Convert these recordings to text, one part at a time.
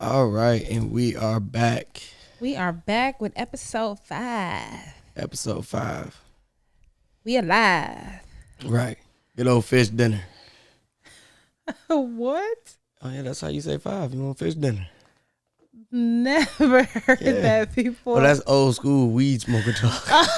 All right, and we are back. We are back with episode 5. Episode 5. We alive. Right. Good old fish dinner. What? Oh, yeah, that's how you say 5. You want fish dinner. Never heard that before. Well, that's old school weed smoker talk.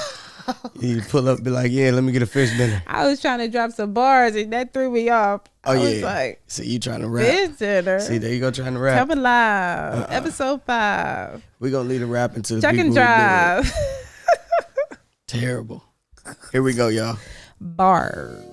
You pull up, be like, yeah, let me get a fish dinner. I was trying to drop some bars and that threw me off. I was like, see, you trying to rap. fish dinner. See, there you go trying to rap. Tell me live. Episode 5. We're going to leave the rap into the Chuck people and drive. Terrible. Here we go, y'all. Bars.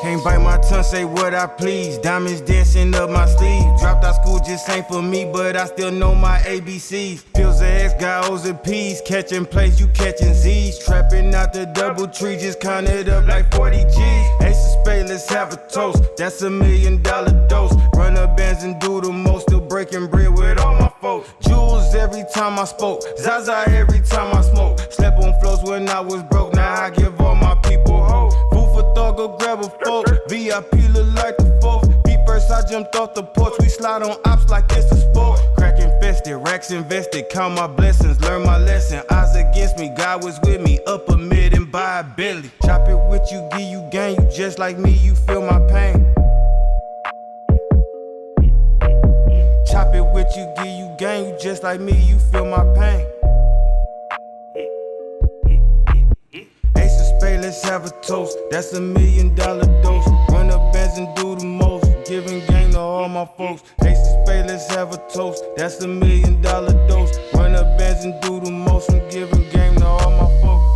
Can't bite my tongue, say what I please. Diamonds dancing up my sleeve. Dropped out school just ain't for me, but I still know my ABCs. Pills of X, got O's and P's. Catching plays, you catching Z's. Trapping out the double tree, just counted up like 40 G's. Ace of spade, let's have a toast. That's $1 million dose. Run up bands and do the most. Still breaking bread with all my folks. Jewels every time I spoke. Zaza every time I smoke. Slept on floors when I was broke. Now I give all my people hope. Food for thought, go grab a fork. VIP look like the fourth. Beat first, I jumped off the porch. We slide on ops like it's a sport. Crack infested, racks invested. Count my blessings, learn my lesson. Odds against me, God was with me. Up a mid and buy a Bentley. Chop it with you, give you gain. You just like me, you feel my pain. Chop it with you, give you gain. You just like me, you feel my pain. Ace of spade, let's have a toast. That's $1 million dose. Run up bands and do the most. Giving game to all my folks. Ace of spade, let's have a toast. That's $1 million dose. Run up bands and do the most. I'm giving game to all my folks.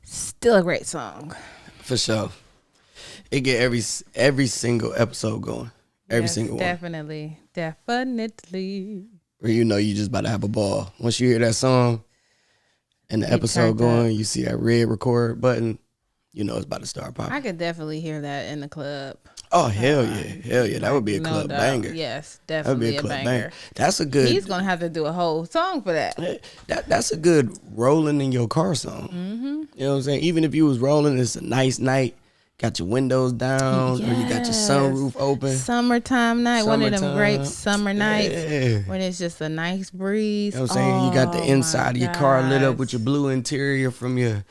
Still a great song. For sure. It get every single episode going. Every single one. Definitely. Where you know you just about to have a ball. Once you hear that song and the episode going, you see that red record button, you know it's about to start popping. I could definitely hear that in the club. Oh, hell yeah. That would be a club banger. Yes, That would definitely be a club banger. banger. That's a good. He's gonna have to do a whole song for that. That's a good rolling in your car song. Mm-hmm. You know what I'm saying? Even if you was rolling, it's a nice night. Got your windows down, or you got your sunroof open. Summertime night, one of them great summer nights when it's just a nice breeze. You know what I'm saying? You got the inside of your car lit up with your blue interior from your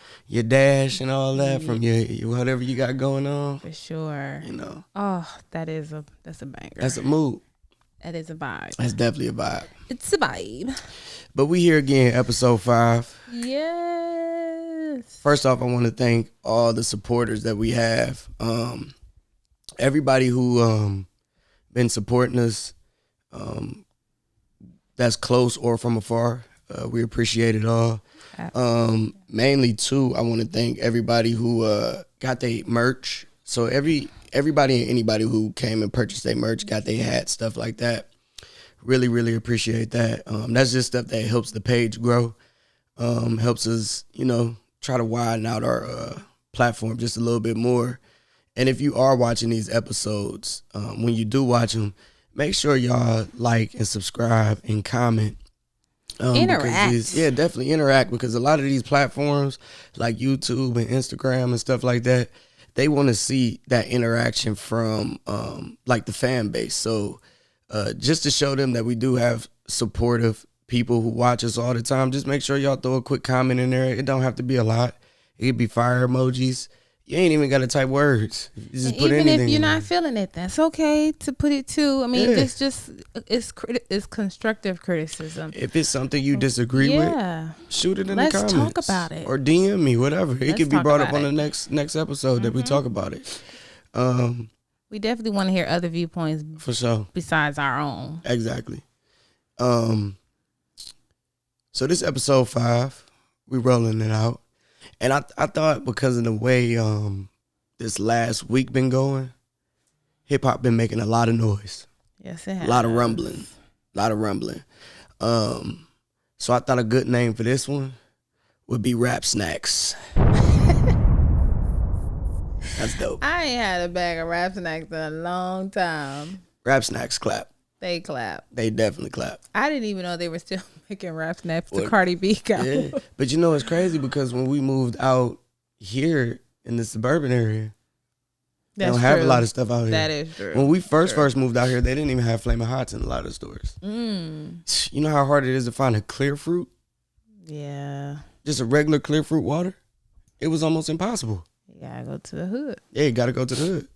dash and all that, from your whatever you got going on. For sure. You know. Oh, that's a banger. That's a mood. That is a vibe. That's definitely a vibe. It's a vibe. But we here again, episode 5. Yes. First off, I want to thank all the supporters that we have. Everybody who been supporting us, that's close or from afar. We appreciate it all. Mainly too, I want to thank everybody who got their merch. So everybody and anybody who came and purchased their merch, got their hats, stuff like that. Really, really appreciate that. That's just stuff that helps the page grow. Helps us, try to widen out our platform just a little bit more. And if you are watching these episodes, when you do watch them, make sure y'all like and subscribe and comment. Interact. Definitely interact, because a lot of these platforms like YouTube and Instagram and stuff like that, they want to see that interaction from like the fan base. So just to show them that we do have supportive people who watch us all the time, just make sure y'all throw a quick comment in there. It don't have to be a lot. It could be fire emojis. You ain't even got to type words. You just put even anything if you're in not there. feeling it, that's okay to put it too. I mean, it's constructive criticism. If it's something you disagree with, shoot it in the comments. Let's talk about it. Or DM me, whatever. It could be talk brought up about on the next episode that we talk about it. We definitely want to hear other viewpoints For sure. besides our own. Exactly. So this episode 5, we rolling it out. And I thought, because of the way this last week been going, hip hop been making a lot of noise. Yes, it has. A lot of rumbling. So I thought a good name for this one would be Rap Snacks. That's dope. I ain't had a bag of Rap Snacks in a long time. Rap Snacks clap. They clap. They definitely clap. I didn't even know they were still making Rap Snacks to Cardi B go. Yeah. But you know it's crazy because when we moved out here in the suburban area, they don't have a lot of stuff out here. That is true. When we first moved out here, they didn't even have Flamin' Hots in a lot of stores. You know how hard it is to find a clear fruit? Yeah. Just a regular clear fruit water? It was almost impossible. You gotta go to the hood. Yeah, you gotta go to the hood.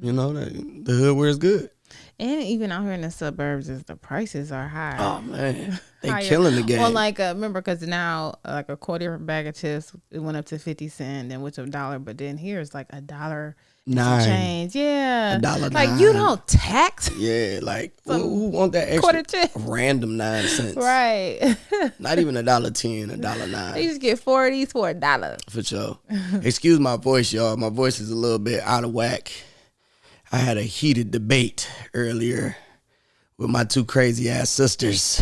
You know, the hood where it's good. And even out here in the suburbs, the prices are high. Oh, man. They killing the game. Well, like, remember, because now, like, a quarter bag of chips, it went up to 50 cents, then went to $1. But then here it's like $1.09 change. Yeah. $1.09. Like, you don't tax. Yeah, like, who want that extra quarter chip? random 9 cents? Right. Not even $1.10, $1.09. You just get 4 of these for $1. For sure. Excuse my voice, y'all. My voice is a little bit out of whack. I had a heated debate earlier with my 2 crazy ass sisters.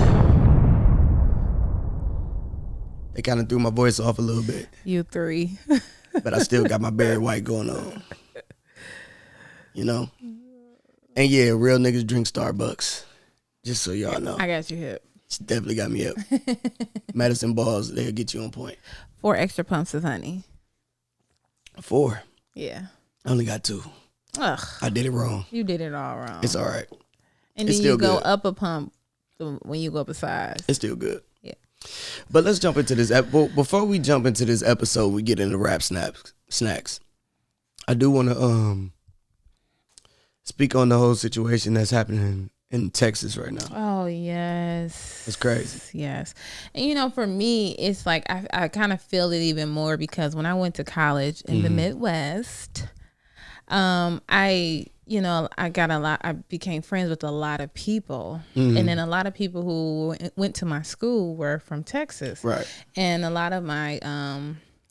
They kind of threw my voice off a little bit. You 3. But I still got my Barry White going on. You know? And yeah, real niggas drink Starbucks. Just so y'all know. I got you hip. She definitely got me up. Medicine balls, they'll get you on point. 4 extra pumps of honey. 4. Yeah. I only got 2. Ugh. I did it wrong. You did it all wrong. It's all right. And it's then you go good. up a pump when you go up a size. It's still good. Yeah. But let's jump into this. Before we jump into this episode, we get into Rap Snacks. I do want to speak on the whole situation that's happening in Texas right now. Oh, yes. It's crazy. Yes. And, you know, for me, it's like I kind of feel it even more because when I went to college in the Midwest, I became friends with a lot of people. And then a lot of people who went to my school were from Texas. Right. And a lot of my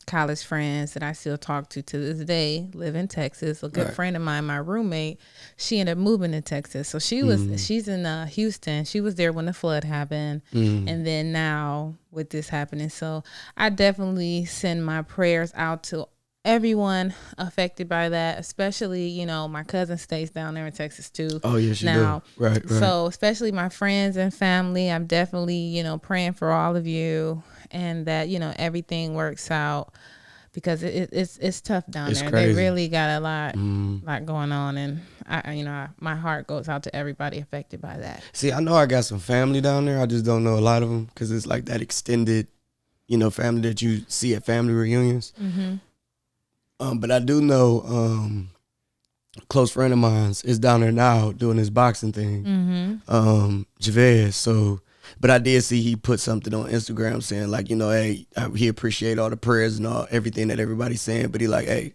college friends that I still talk to this day live in Texas. A good friend of mine, my roommate, she ended up moving to Texas. So she's in Houston. She was there when the flood happened. And then now with this happening. So I definitely send my prayers out to everyone affected by that, especially, you know, my cousin stays down there in Texas too. Oh, yes, you now, do. Right. So especially my friends and family, I'm definitely, you know, praying for all of you and that, you know, everything works out because it's tough down there. Crazy. They really got a lot going on, and my heart goes out to everybody affected by that. See, I know I got some family down there. I just don't know a lot of them because it's like that extended, you know, family that you see at family reunions. But I do know a close friend of mine is down there now doing his boxing thing, Javez. So, but I did see he put something on Instagram saying like, you know, hey, he appreciate all the prayers and everything that everybody's saying. But he like, hey,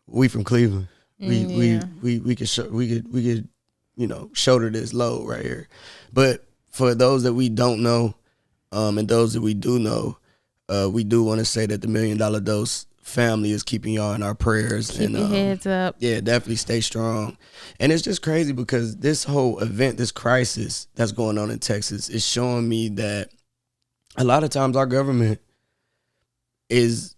we from Cleveland, we could you know, shoulder this load right here. But for those that we don't know, and those that we do know, we do want to say that the $1 Million Dose family is keeping y'all in our prayers. Keep your heads up. Yeah, definitely stay strong. And it's just crazy because this whole event, this crisis that's going on in Texas is showing me that a lot of times our government is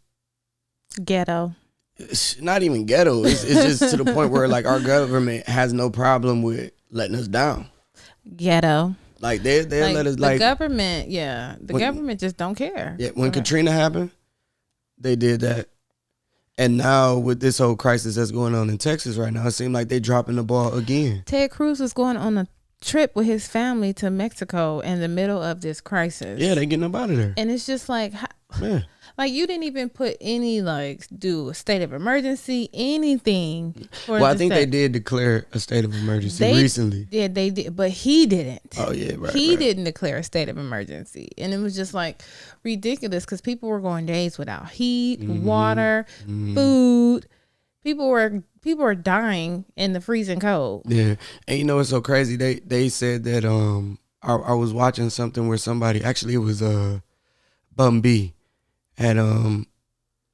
ghetto. It's not even ghetto. It's just to the point where like our government has no problem with letting us down. Ghetto. Like they'll let us like the government. Yeah, the government just don't care. Yeah, when Katrina happened, they did that. And now with this whole crisis that's going on in Texas right now, it seems like they're dropping the ball again. Ted Cruz was going on a trip with his family to Mexico in the middle of this crisis. Yeah, they getting up out of there. And it's just like, like you didn't even put any do a state of emergency, anything. Well, I think they did declare a state of emergency recently. Yeah, they did, but he didn't. Oh yeah, right. He didn't declare a state of emergency, and it was just like ridiculous because people were going days without heat, water, food. People were dying in the freezing cold. Yeah, and you know it's so crazy. They said that I was watching something where somebody, actually it was Bum B, had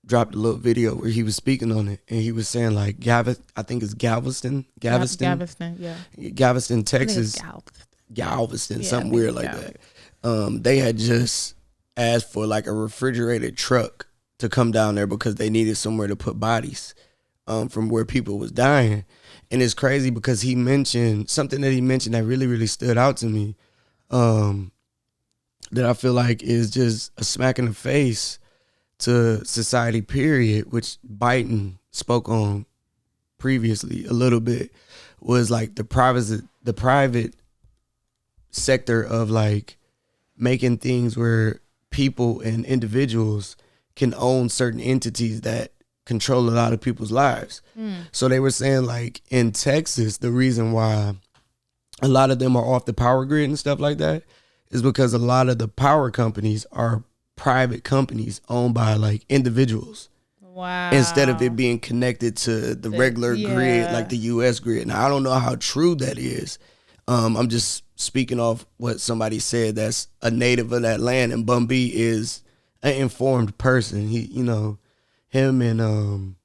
dropped a little video where he was speaking on it, and he was saying like I think it's Galveston, yeah, Galveston, Texas, Galveston, Yeah, something weird like that. they had just asked for like a refrigerated truck to come down there because they needed somewhere to put bodies from where people was dying. And it's crazy because he mentioned something that really, really stood out to me, that I feel like is just a smack in the face to society, period, which Biden spoke on previously a little bit, was like the private sector of like making things where people and individuals can own certain entities that control a lot of people's lives. So they were saying like in Texas, the reason why a lot of them are off the power grid and stuff like that is because a lot of the power companies are private companies owned by like individuals. Wow. Instead of it being connected to the regular grid, like the U.S. grid. Now, I don't know how true that is. I'm just speaking off what somebody said that's a native of that land, and Bun B is an informed person. He, you know, him and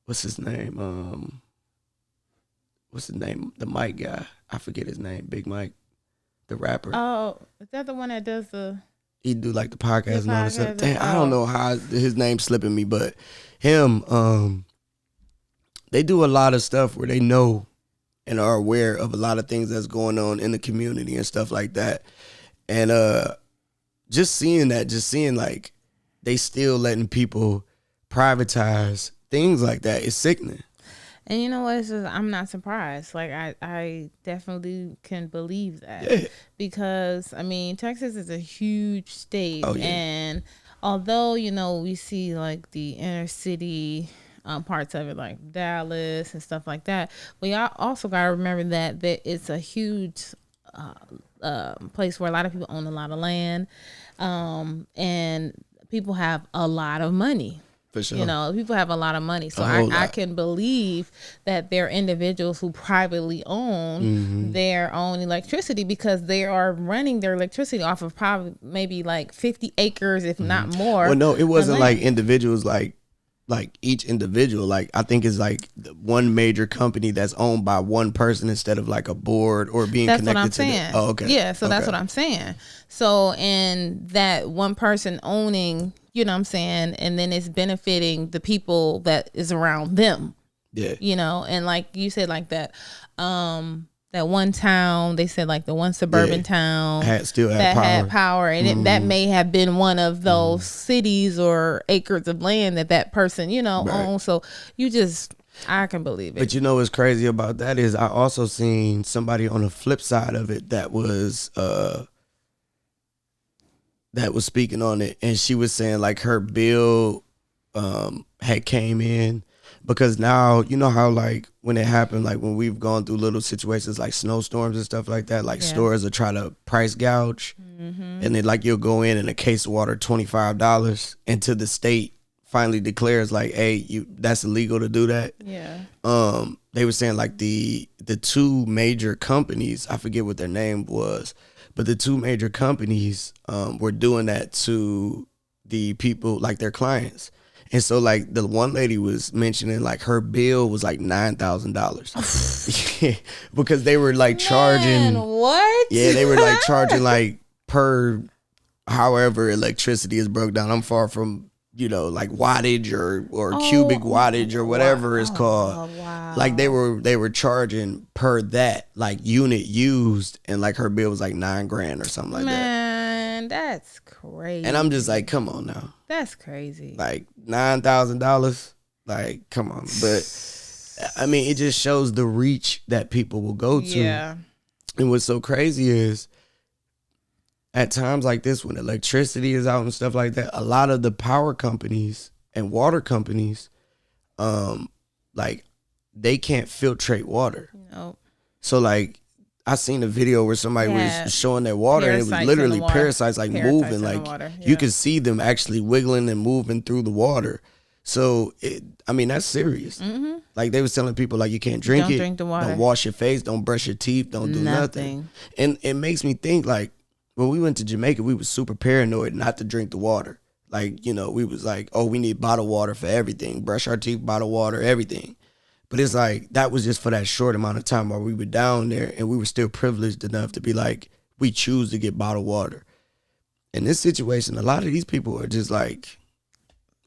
what's his name? The Mike guy. I forget his name. Big Mike, the rapper. Oh, is that the one that does the? He do like the podcast and all that stuff. Damn, I don't know how his name's slipping me, but him, they do a lot of stuff where they know and are aware of a lot of things that's going on in the community and stuff like that. And just seeing like they still letting people privatize things like that is sickening. And you know what? It's just, I'm not surprised. Like I definitely can believe that because I mean Texas is a huge state, and although you know we see like the inner city parts of it like Dallas and stuff like that, we also gotta remember that it's a huge place where a lot of people own a lot of land, and people have a lot of money. For sure. You know, people have a lot of money. So I can believe that there are individuals who privately own their own electricity because they are running their electricity off of probably maybe like 50 acres, if not more. Well, no, it wasn't like individuals, like each individual. Like I think it's like one major company that's owned by one person instead of like a board or being connected to saying. Oh, okay. Yeah, so that's what I'm saying. So, and that one person owning, you know what I'm saying, and then it's benefiting the people that is around them. Yeah. You know, and like you said, like that one town, they said like the one suburban town had power. And that may have been one of those cities or acres of land that person, you know, owns. So I can believe it. But you know what's crazy about that is I also seen somebody on the flip side of it that was speaking on it, and she was saying like her bill had came in because now you know how like when it happened, like when we've gone through little situations like snowstorms and stuff like that, like stores will try to price gouge, and then like you'll go in and a case of water $25 until the state finally declares like, hey, that's illegal to do that. Yeah. They were saying like the two major companies, I forget what their name was, but the two major companies were doing that to the people, like their clients. And so like the one lady was mentioning like her bill was like $9,000 because they were like charging. What? Yeah, they were like charging like per however electricity is broke down. I'm far from, you know, like wattage or cubic wattage or whatever it's called. Wow. Like they were charging per that like unit used, and like her bill was like $9,000 or something like that. Man, that's crazy. And I'm just like, come on now. That's crazy. Like $9,000. Like, come on. But I mean, it just shows the reach that people will go to. Yeah. And what's so crazy is at times like this, when electricity is out and stuff like that, a lot of the power companies and water companies, like they can't filtrate water. Nope. So like I seen a video where somebody was showing their water, and it was literally parasites like moving. Like you could see them actually wiggling and moving through the water. So I mean, that's serious. Mm-hmm. Like they was telling people like you can't drink it, drink the water. Don't wash your face, don't brush your teeth, don't do nothing. And it makes me think like when we went to Jamaica, we was super paranoid not to drink the water. Like, you know, we was like, oh, we need bottled water for everything. Brush our teeth, bottled water, everything. But it's like, that was just for that short amount of time while we were down there, and we were still privileged enough to be like, we choose to get bottled water. In this situation, a lot of these people are just like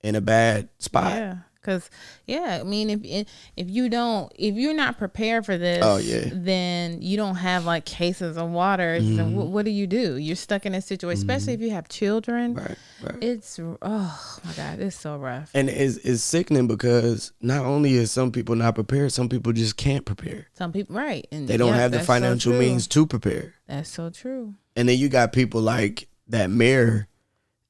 in a bad spot. Yeah. Cause I mean, if you're not prepared for this, then you don't have like cases of water. Then what do? You're stuck in a situation, especially if you have children. Right. It's oh my God, it's so rough. And it's sickening because not only is some people not prepared, some people just can't prepare. Some people, right, and they don't have the financial means to prepare. That's so true. And then you got people like that mayor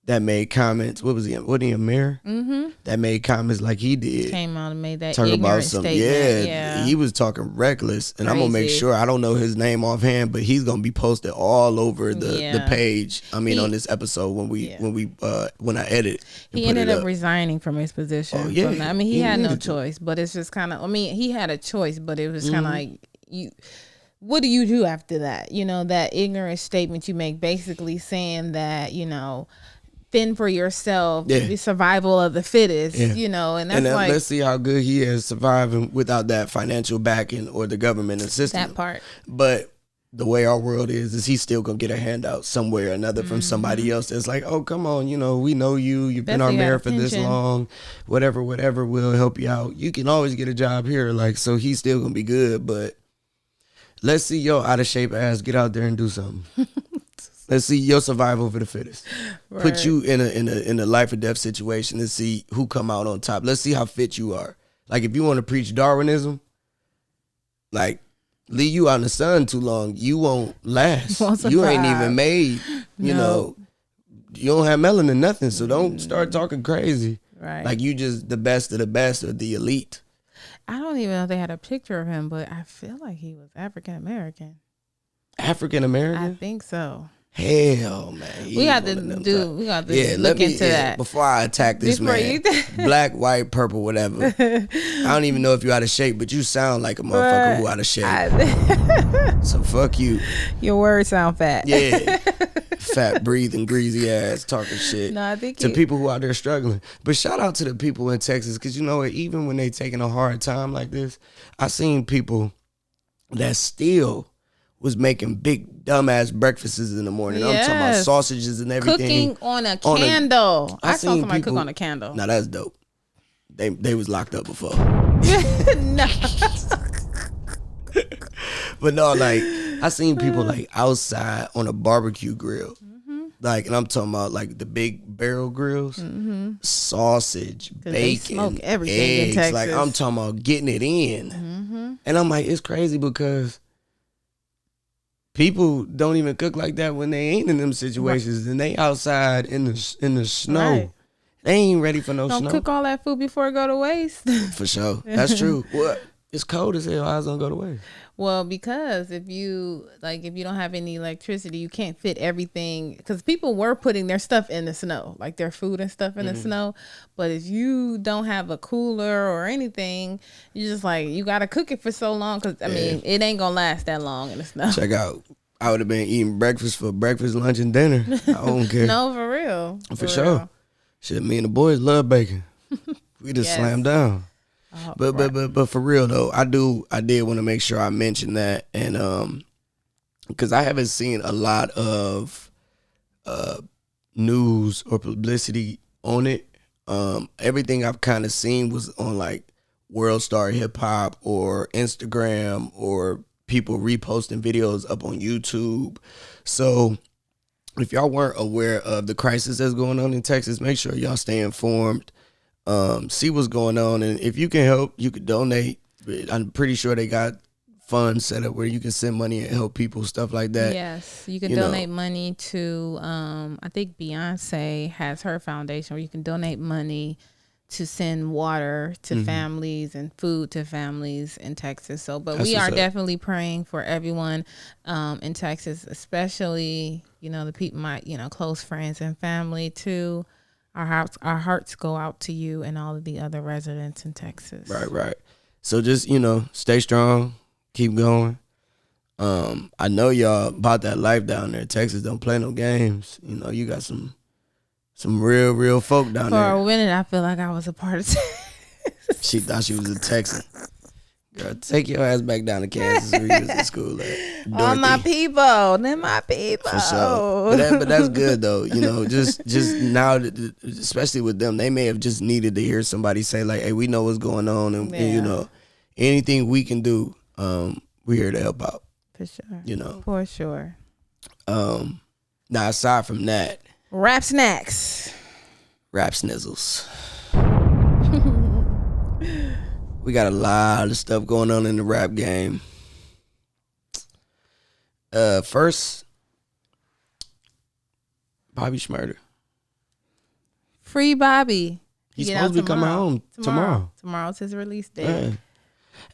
that made comments. What was he? What he a mayor? Mm-hmm. That made comments like he did. Came out and made that talking ignorant about some. statement. Yeah, he was talking reckless, and Crazy. I'm gonna make sure I don't know his name offhand, but he's gonna be posted all over the page. I mean, on this episode when I edit. He ended up resigning from his position. Oh, yeah. I mean, he had no choice, but it's just kind of. I mean, he had a choice, but it was kind of like you. What do you do after that? You know, that ignorant statement you make, basically saying that fend for yourself, the survival of the fittest, and that's like, let's see how good he is surviving without that financial backing or the government assistance. That part. But the way our world is he's still gonna get a handout somewhere or another from somebody else that's like, oh, come on, we know you've been our mayor for this long, whatever, we'll help you out. You can always get a job here, like, so he's still gonna be good, but let's see your out of shape ass get out there and do something. Let's see your survival for the fittest. Right. Put you in a life or death situation and see who come out on top. Let's see how fit you are. Like, if you want to preach Darwinism, like, leave you out in the sun too long, you won't last. You ain't even made, you know, you don't have melanin, nothing. So don't start talking crazy. Right. Like, you just the best of the best or the elite. I don't even know if they had a picture of him, but I feel like he was African American. African American? I think so. Hell, man. We got to look into that. Before I attack this man, black, white, purple, whatever. I don't even know if you out of shape, but you sound like a motherfucker who out of shape. So fuck you. Your words sound fat. Yeah. Fat, breathing, greasy ass, talking shit. No, I think to people who out there struggling. But shout out to the people in Texas, because you know what? Even when they taking a hard time like this, I seen people that still was making big dumbass breakfasts in the morning. Yes. I'm talking about sausages and everything. Cooking on a candle. I saw somebody people, cook on a candle. Now that's dope. They was locked up before. No. But no, like, I seen people like outside on a barbecue grill. Like, and I'm talking about like the big barrel grills, sausage, bacon, they smoke everything eggs. In Texas. Like, I'm talking about getting it in. And I'm like, it's crazy because people don't even cook like that when they ain't in them situations, and they outside in the snow. Right. They ain't ready for no snow. Don't cook all that food before it go to waste. For sure, that's true. What? It's cold as hell. How's it gonna go to waste? Well, because if you don't have any electricity, you can't fit everything. Because people were putting their stuff in the snow, like their food and stuff in the snow. But if you don't have a cooler or anything, you just like, you got to cook it for so long. Because, I mean, it ain't going to last that long in the snow. Check out. I would have been eating breakfast for breakfast, lunch, and dinner. I don't care. No, for real. For sure. Shit, me and the boys love bacon. We just slammed down. Oh, but for real though, I did want to make sure I mentioned that, and because I haven't seen a lot of news or publicity on it. Everything I've kind of seen was on like World Star Hip Hop or Instagram or people reposting videos up on YouTube. So if y'all weren't aware of the crisis that's going on in Texas, make sure y'all stay informed. See what's going on, and if you can help, you could donate. I'm pretty sure they got funds set up where you can send money and help people, stuff like that. Yes, you can donate money to, I think Beyonce has her foundation where you can donate money to send water to families and food to families in Texas. So, but we are definitely praying for everyone in Texas, especially, the people, my, close friends and family too. Our hearts go out to you and all of the other residents in Texas. Right. So just, stay strong, keep going. I know y'all about that life down there. Texas don't play no games. You got some real folk down there. For a minute, I feel like I was a part of Texas. She thought she was a Texan. Girl, take your ass back down to Kansas where you was in school at. All my people. They're my people. For sure. But that's good though. You know, just now, especially with them, they may have just needed to hear somebody say like, "Hey, we know what's going on, and you know, anything we can do, we're here to help out." For sure. You know, for sure. Now aside from that, rap snacks, rap snizzles. We got a lot of stuff going on in the rap game. First, Bobby Shmurda. Free Bobby. He's supposed to be coming home tomorrow. Tomorrow's his release date. Yeah.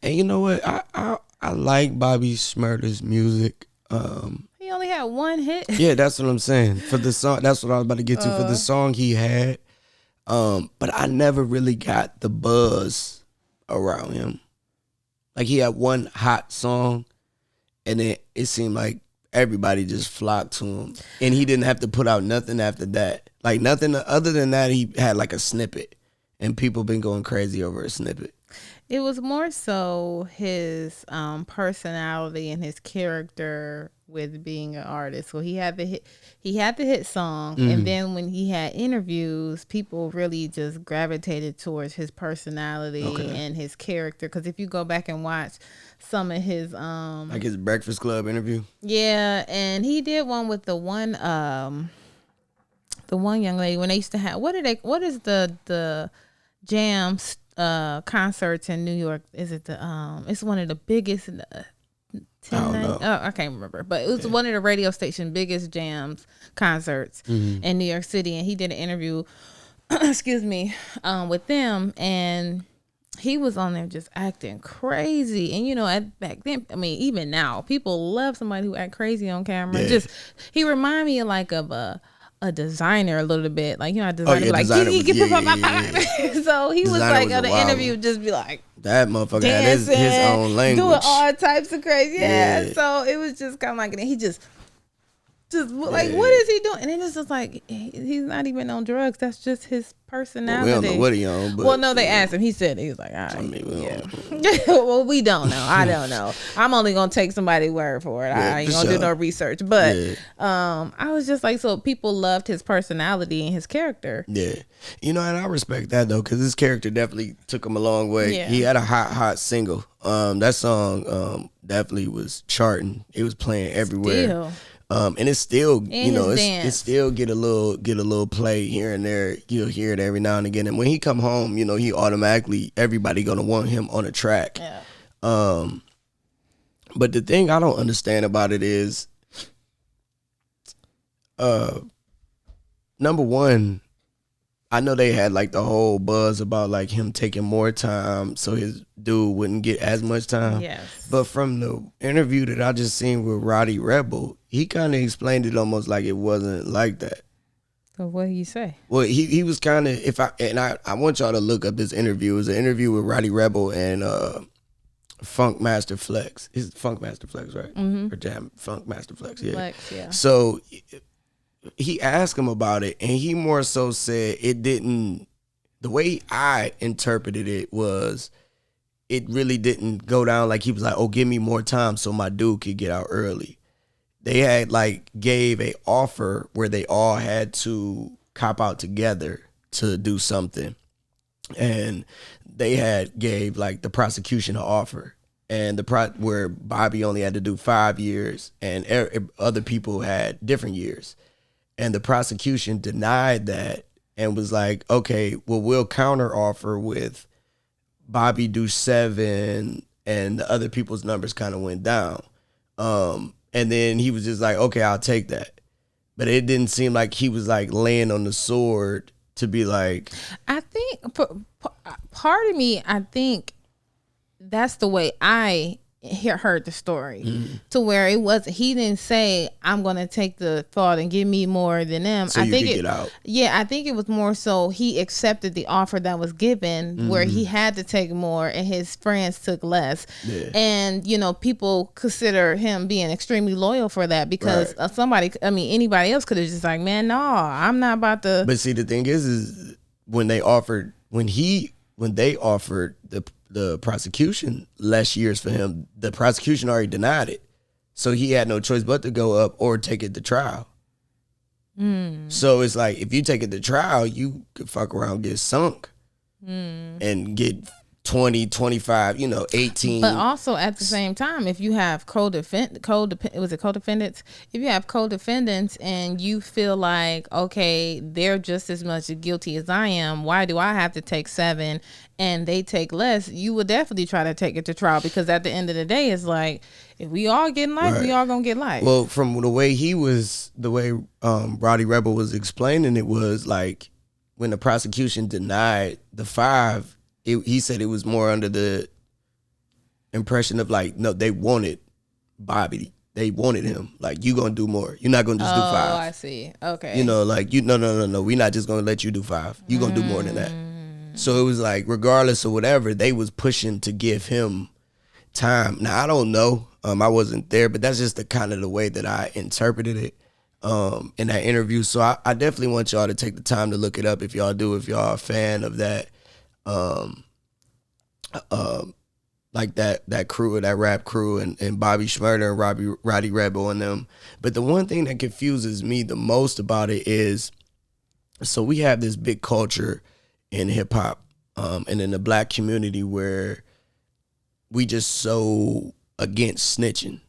And you know what? I like Bobby Shmurda's music. He only had one hit. Yeah, that's what I'm saying. For the song, that's what I was about to get to. For the song he had, but I never really got the buzz around him. Like he had one hot song, and then it seemed like everybody just flocked to him, and he didn't have to put out nothing after that. Like nothing other than that. He had like a snippet, and people been going crazy over a snippet. It was more so his personality and his character with being an artist. So he had the hit song, and then when he had interviews, people really just gravitated towards his personality and his character. Because if you go back and watch some of his like his Breakfast Club interview, and he did one with the one young lady when they used to have what is the jams concerts in New York. Is it it's one of the biggest I don't know. I can't remember, but it was one of the radio station biggest jams concerts in New York City, and he did an interview excuse me with them, and he was on there just acting crazy. And you know, back then, I mean, even now, people love somebody who act crazy on camera. Just he reminded me of like a designer a little bit, like, you know, a designer like so he was like on the interview just be like that motherfucker dancing, had his own language, doing all types of crazy so it was just kind of like, and he just like, what is he doing? And it was just like, he's not even on drugs. That's just his personality. Well, we don't know what he on. But, well, no, they asked him. He said, he was like, all right. I mean, well, we don't know. I don't know. I'm only going to take somebody's word for it. I ain't going to do no research. But I was just like, so people loved his personality and his character. Yeah. You know, and I respect that, though, because his character definitely took him a long way. Yeah. He had a hot single. That song definitely was charting. It was playing everywhere. Still. And it's still, you know, it still get a little play here and there. You'll hear it every now and again. And when he come home, you know, he automatically, everybody gonna want him on a track. Yeah. But the thing I don't understand about it is, number one, I know they had like the whole buzz about like him taking more time so his dude wouldn't get as much time. Yes. But from the interview that I just seen with Rowdy Rebel, he kind of explained it almost like it wasn't like that. So what did you say? Well, he was kind of, I want y'all to look up this interview. It was an interview with Rowdy Rebel and Funk Master Flex. It's Funk Master Flex, right? Mm-hmm. Or Jam Funk Master Flex, yeah. Flex, yeah. So he asked him about it, and he more so said it didn't, the way I interpreted it was, it really didn't go down like he was like, oh, give me more time so my dude could get out early. They had like gave a offer where they all had to cop out together to do something. And they had gave like the prosecution an offer, and where Bobby only had to do 5 years and other people had different years. And the prosecution denied that and was like, okay, well, we'll counter offer with Bobby do 7 and the other people's numbers kind of went down. And then he was just like, okay, I'll take that. But it didn't seem like he was like laying on the sword to be like. I think part of me, I think that's the way I heard the story, to where it was, he didn't say, I'm going to take the thought and give me more than them. So I you think could get out. Yeah, I think it was more so he accepted the offer that was given, where he had to take more and his friends took less. Yeah. And, you know, people consider him being extremely loyal for that, because anybody else could have just like, man, no, I'm not about to. But see, the thing is when they offered, when they offered the prosecution less years for him. The prosecution already denied it. So he had no choice but to go up or take it to trial. So it's like, if you take it to trial, you could fuck around, get sunk, and get 20, 25, 18. But also at the same time, if you have co-defendants, if you have co-defendants and you feel like, okay, they're just as much guilty as I am, why do I have to take 7 and they take less? You would definitely try to take it to trial, because at the end of the day, it's like, if we all getting life, we all gonna get life. Well, from the way Rowdy Rebel was explaining it, was like, when the prosecution denied the 5, he said it was more under the impression of like, no, they wanted Bobby. They wanted him. Like, you gonna do more. You're not gonna just do 5. Oh, I see. Okay. Like, no. We're not just gonna let you do 5. You gonna do more than that. So it was like, regardless of whatever, they was pushing to give him time. Now, I don't know. I wasn't there, but that's just the kind of the way that I interpreted it in that interview. So I definitely want y'all to take the time to look it up if y'all do, if y'all are a fan of that. Like that crew, that rap crew, and Bobby Shmurda and Rowdy Rebel and them. But the one thing that confuses me the most about it is, so we have this big culture in hip hop, and in the black community where we just so against snitching.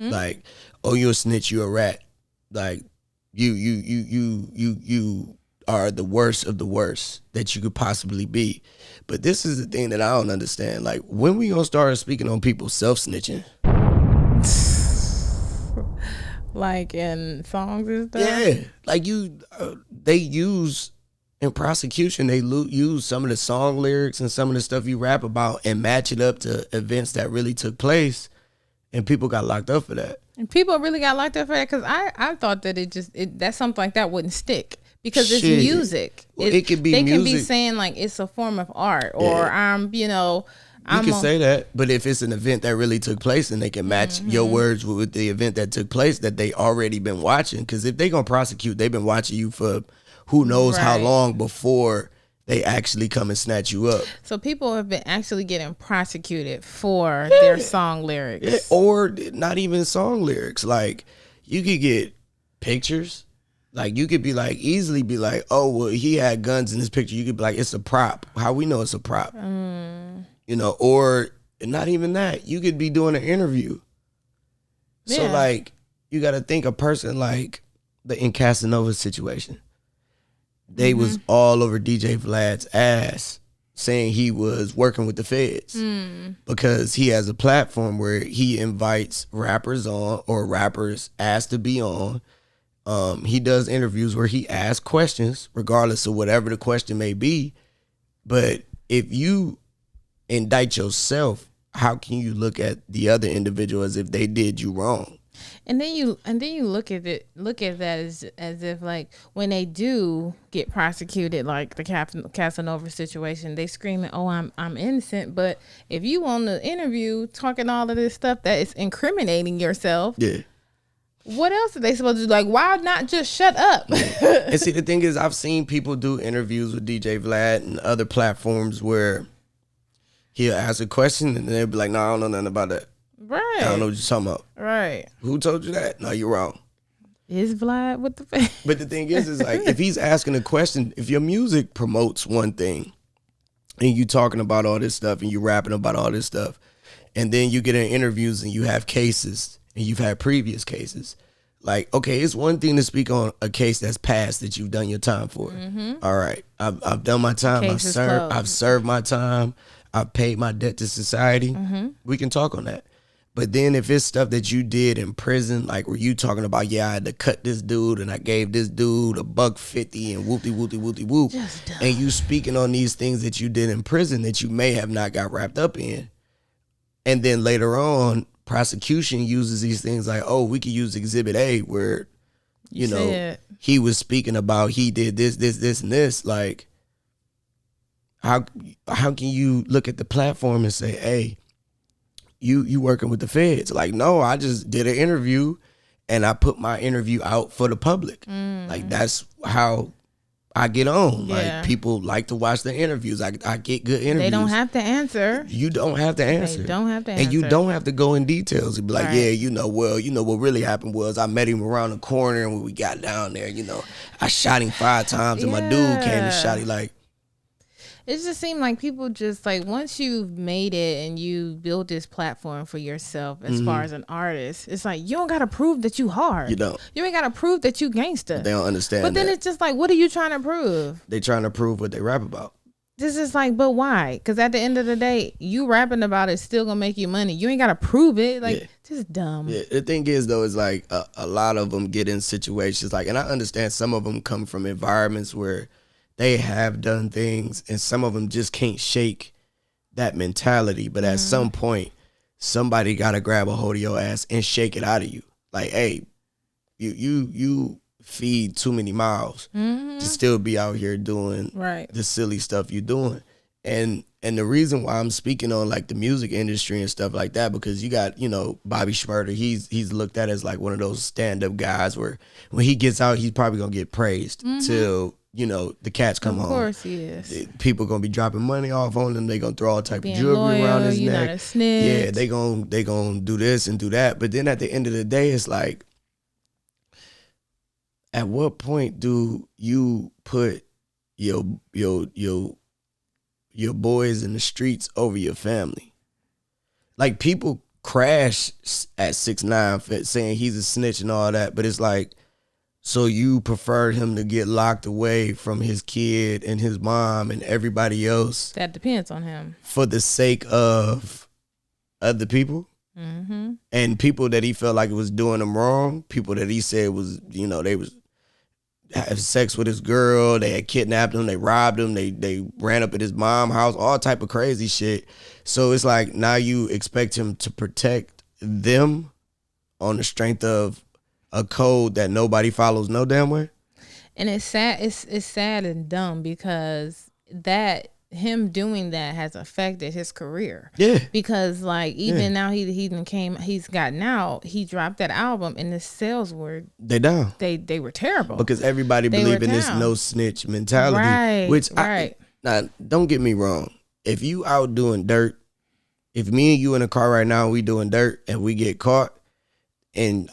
Like, oh, you're a snitch, you're a rat. Like, you are the worst of the worst that you could possibly be. But this is the thing that I don't understand. Like, when we gonna start speaking on people self-snitching? Like in songs and stuff? Yeah. Like, they use, in prosecution, they use some of the song lyrics and some of the stuff you rap about and match it up to events that really took place. And people got locked up for that. And people really got locked up for that, because I thought that that something like that wouldn't stick. Because it's music. Well, it could be they music. Can be saying like it's a form of art, or You can say that, but if it's an event that really took place and they can match your words with the event that took place that they already been watching, because if they gonna prosecute, they've been watching you for who knows how long before they actually come and snatch you up. So people have been actually getting prosecuted for their song lyrics, or not even song lyrics. Like, you could get pictures. Like, you could be like, easily be like, oh, well, he had guns in this picture. You could be like, it's a prop. How we know it's a prop? Or not even that. You could be doing an interview. Yeah. So, like, you got to think a person like in Casanova's situation. They was all over DJ Vlad's ass saying he was working with the feds because he has a platform where he invites rappers on, or rappers asked to be on. He does interviews where he asks questions, regardless of whatever the question may be. But if you indict yourself, how can you look at the other individual as if they did you wrong? And then you look at that as if, like, when they do get prosecuted, like the Casanova situation, they screaming, "Oh, I'm innocent." But if you on the interview talking all of this stuff that is incriminating yourself, what else are they supposed to do? Like, why not just shut up? And see, the thing is, I've seen people do interviews with DJ Vlad and other platforms where he'll ask a question and they'll be like, "No, I don't know nothing about that. Right. I don't know what you're talking about. Right. Who told you that? No, you're wrong." Is Vlad with the face? But the thing is like, if he's asking a question, if your music promotes one thing and you talking about all this stuff and you rapping about all this stuff, and then you get in interviews and you have cases and you've had previous cases, like, okay, it's one thing to speak on a case that's passed that you've done your time for. All right, I've done my time. I've served my time. I've paid my debt to society. We can talk on that. But then if it's stuff that you did in prison, like where you talking about, I had to cut this dude and I gave this dude $150 and whoop, and you speaking on these things that you did in prison that you may have not got wrapped up in, and then later on, prosecution uses these things like, oh, we could use Exhibit A where, you know, he was speaking about he did this, and this. Like, how can you look at the platform and say, hey, you working with the feds? Like, no, I just did an interview and I put my interview out for the public. Like, that's how I get on. Yeah. Like, people like to watch the interviews. I get good interviews. They don't have to answer. You don't have to answer. They don't have to answer. And you don't have to go in details. You'd be like, Right. yeah, what really happened was I met him around the corner, and when we got down there, I shot him 5 times, and my dude came and shot him. Like, it just seemed like people just like, once you've made it and you build this platform for yourself as far as an artist, it's like, you don't got to prove that you hard. You don't. You ain't got to prove that you gangster. They don't understand But then that. it's just like, what are you trying to prove? They trying to prove what they rap about. This is like, but why? Because at the end of the day, you rapping about it still gonna make you money. You ain't got to prove it. Like, just dumb. Yeah, the thing is, though, is like a lot of them get in situations like, and I understand some of them come from environments where they have done things, and some of them just can't shake that mentality. But at some point, somebody got to grab a hold of your ass and shake it out of you. Like, hey, you feed too many mouths to still be out here doing the silly stuff you're doing. And the reason why I'm speaking on like the music industry and stuff like that, because you got, Bobby Shmurda, he's looked at as like one of those stand-up guys where when he gets out, he's probably gonna get praised till the cats come home. Of course he is. People gonna be dropping money off on him. They gonna throw all type Being of jewelry loyal, around his you neck. not a snitch. Yeah, they gonna do this and do that. But then at the end of the day, it's like, at what point do you put your boys in the streets over your family? Like, people crash at 6ix9ine saying he's a snitch and all that, but it's like, so you preferred him to get locked away from his kid and his mom and everybody else? That depends on him. For the sake of other people? And people that he felt like it was doing him wrong, people that he said was, they was have sex with his girl, they had kidnapped him, they robbed him, they ran up at his mom's house, all type of crazy shit. So it's like, now you expect him to protect them on the strength of a code that nobody follows no damn way. And it's sad. It's sad and dumb because him doing that has affected his career. Yeah. Because like, even now he's gotten out, he dropped that album and the sales were down. They were terrible. Because everybody believe in this no snitch mentality. Right. Which now don't get me wrong. If you out doing dirt, if me and you in a car right now, we doing dirt and we get caught, and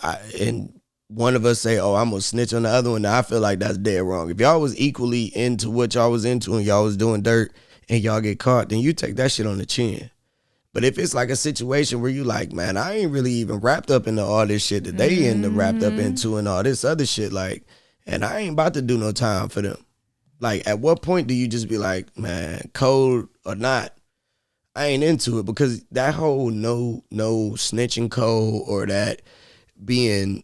one of us say, oh, I'm gonna snitch on the other one, now I feel like that's dead wrong. If y'all was equally into what y'all was into and y'all was doing dirt and y'all get caught, then you take that shit on the chin. But if it's like a situation where you like, man, I ain't really even wrapped up into all this shit that they end up wrapped up into and all this other shit, like, and I ain't about to do no time for them. Like, at what point do you just be like, man, code or not, I ain't into it? Because that whole no snitching code, or that being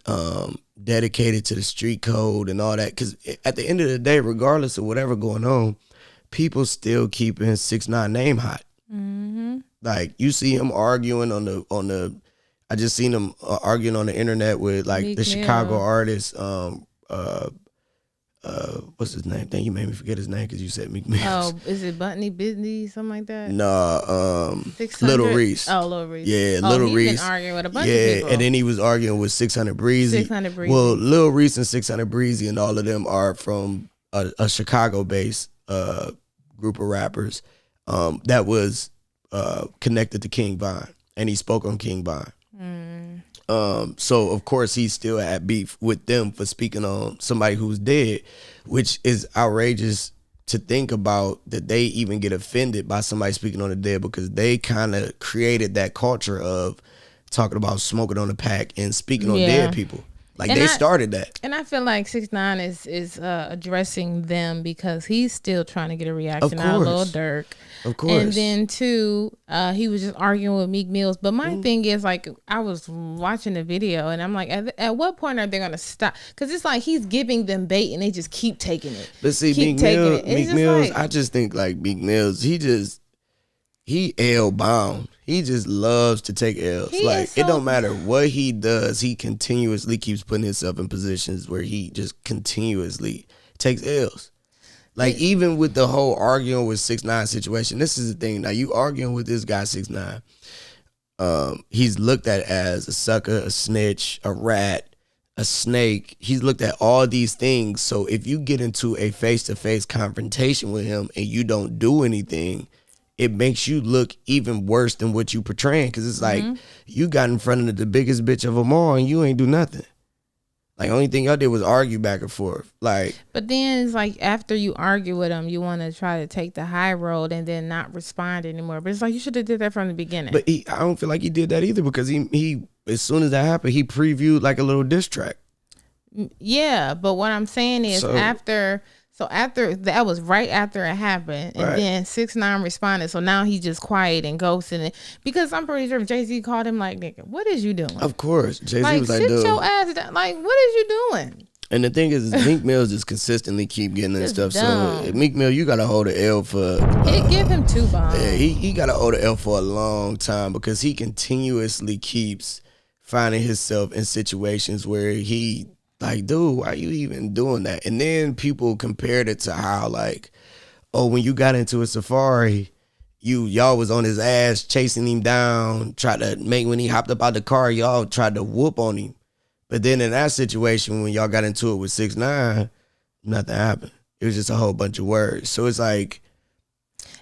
dedicated to the street code and all that, because at the end of the day, regardless of whatever going on, people still keeping 6ix9ine name hot. Like, you see him arguing on the I just seen him arguing on the internet with like Meek the Mill. Chicago artist, what's his name? Dang, you made me forget his name because you said Meek Mill. Oh, is it Buttney Busy, something like that? No, Little Reese. Oh, Little Reese. Yeah, Little Reese. He's been arguing with a bunch of people. Yeah, and then he was arguing with 600 Breezy. 600 Breezy. Well, Lil Reese and 600 Breezy and all of them are from a Chicago-based group of rappers that was connected to King Von, and he spoke on King Von. So of course he still had beef with them for speaking on somebody who's dead, which is outrageous to think about, that they even get offended by somebody speaking on the dead, because they kind of created that culture of talking about smoking on the pack and speaking on dead people. Like, and they started that. And I feel like 6ix9ine is addressing them because he's still trying to get a reaction out of Lil Durk. Of course. And then too, he was just arguing with Meek Mill. But my thing is, like, I was watching the video and I'm like, at what point are they going to stop? Because it's like he's giving them bait and they just keep taking it. But see, Meek Mills, I just think like Meek Mills, he L bound. He just loves to take L's. Like, it don't matter what he does, he continuously keeps putting himself in positions where he just continuously takes L's. Like, even with the whole arguing with 6ix9ine situation, this is the thing. Now, you arguing with this guy 6ix9ine. He's looked at as a sucker, a snitch, a rat, a snake. He's looked at all these things. So if you get into a face-to-face confrontation with him and you don't do anything, it makes you look even worse than what you portraying. Because it's like you got in front of the biggest bitch of them all and you ain't do nothing. Like, only thing y'all did was argue back and forth. Like, but then it's like after you argue with him, you want to try to take the high road and then not respond anymore. But it's like you should have did that from the beginning. But I don't feel like he did that either, because he as soon as that happened, he previewed like a little diss track. Yeah, but what I'm saying is after that was right after it happened, and then 6ix9ine responded. So now he's just quiet and ghosting it, because I'm pretty sure Jay-Z called him like, nigga, what is you doing? Of course, Jay-Z like, was like, sit dude, your ass down. Like, what is you doing? And the thing is Meek Mill just consistently keep getting that stuff. Dumb. So Meek Mill, you gotta hold an L for. Give him 2 bombs. Yeah, he gotta hold an L for a long time, because he continuously keeps finding himself in situations where he. Like, dude, why you even doing that? And then people compared it to how, like, oh, when you got into a safari, y'all was on his ass, chasing him down, tried to make, when he hopped up out the car, y'all tried to whoop on him. But then in that situation, when y'all got into it with 6ix9ine, nothing happened. It was just a whole bunch of words. So it's like.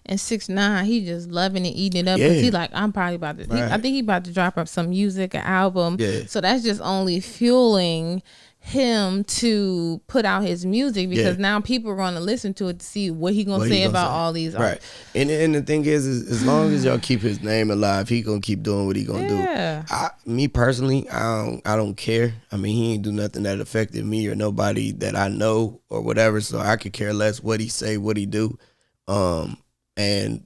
And 6ix9ine, he just loving and eating it up. Cause he like, I'm probably about to, I think he about to drop up some music, an album. Yeah. So that's just only fueling him to put out his music, because now people are going to listen to it to see what he going to say about all these artists. Right. And the thing is as long as y'all keep his name alive, he going to keep doing what he going to do. Me personally, I don't care. I mean, he ain't do nothing that affected me or nobody that I know or whatever, so I could care less what he say, what he do. And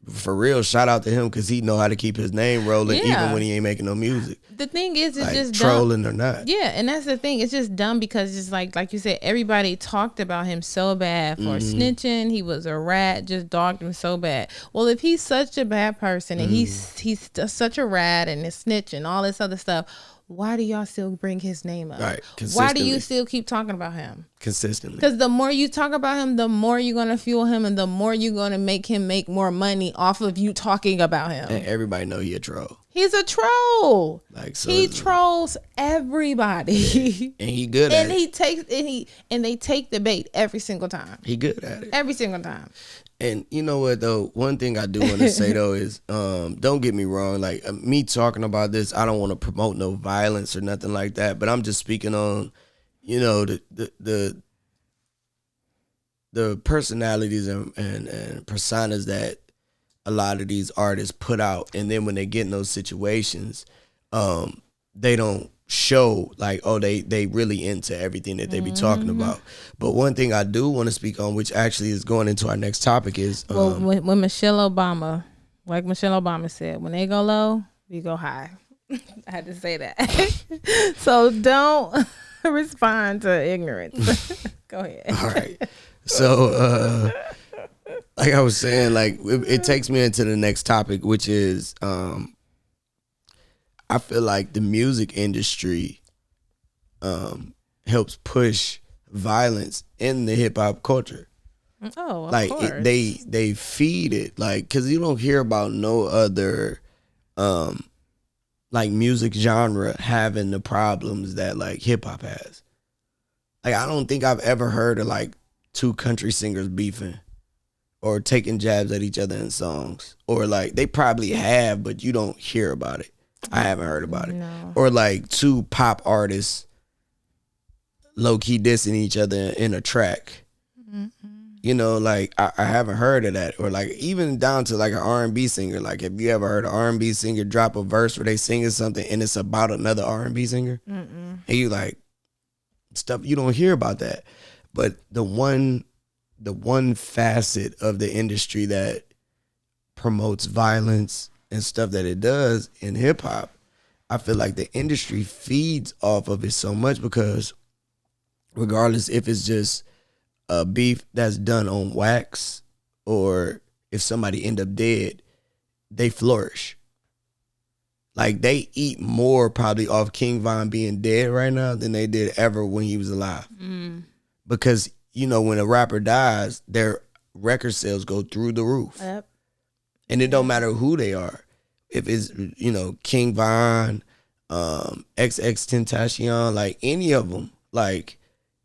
for real, shout out to him, because he know how to keep his name rolling even when he ain't making no music. The thing is, it's like, just trolling dumb. Or not. Yeah, and that's the thing. It's just dumb, because it's like you said, everybody talked about him so bad for snitching. He was a rat, just dogged him so bad. Well, if he's such a bad person and he's such a rat and is snitching, all this other stuff, why do y'all still bring his name up? Right. Why do you still keep talking about him? Consistently. Because the more you talk about him, the more you're going to fuel him, and the more you're going to make him make more money off of you talking about him. And everybody know he a troll. He's a troll. Like, so he trolls everybody. And he good at it. And they take the bait every single time. He good at it. Every single time. And you know what, though? One thing I do want to say, though, is don't get me wrong. Like, me talking about this, I don't want to promote no violence or nothing like that. But I'm just speaking on, you know, the personalities and personas that a lot of these artists put out. And then when they get in those situations, they don't show like, oh, they really into everything that they be talking about. But one thing I do want to speak on, which actually is going into our next topic, is when Michelle Obama, like Michelle Obama said, when they go low, we go high. I had to say that. So don't respond to ignorance. Go ahead. All right. So like I was saying, like it takes me into the next topic, which is I feel like the music industry helps push violence in the hip hop culture. Oh, of like course. They feed it, like, because you don't hear about no other like music genre having the problems that like hip hop has. Like, I don't think I've ever heard of like two country singers beefing or taking jabs at each other in songs, or like they probably have, but you don't hear about it. I haven't heard about it. No. Or like two pop artists low key dissing each other in a track. You know, like I haven't heard of that. Or like even down to like an R&B singer. Like, have you ever heard an R&B singer drop a verse where they singing something and it's about another R&B singer? And you like, stuff, you don't hear about that. But the one facet of the industry that promotes violence and stuff that it does in hip hop, I feel like the industry feeds off of it so much, because regardless if it's just a beef that's done on wax or if somebody end up dead, they flourish. Like, they eat more probably off King Von being dead right now than they did ever when he was alive. Because, you know, when a rapper dies, their record sales go through the roof. And it don't matter who they are. If it's, you know, King Von, XXXTentacion, like any of them, like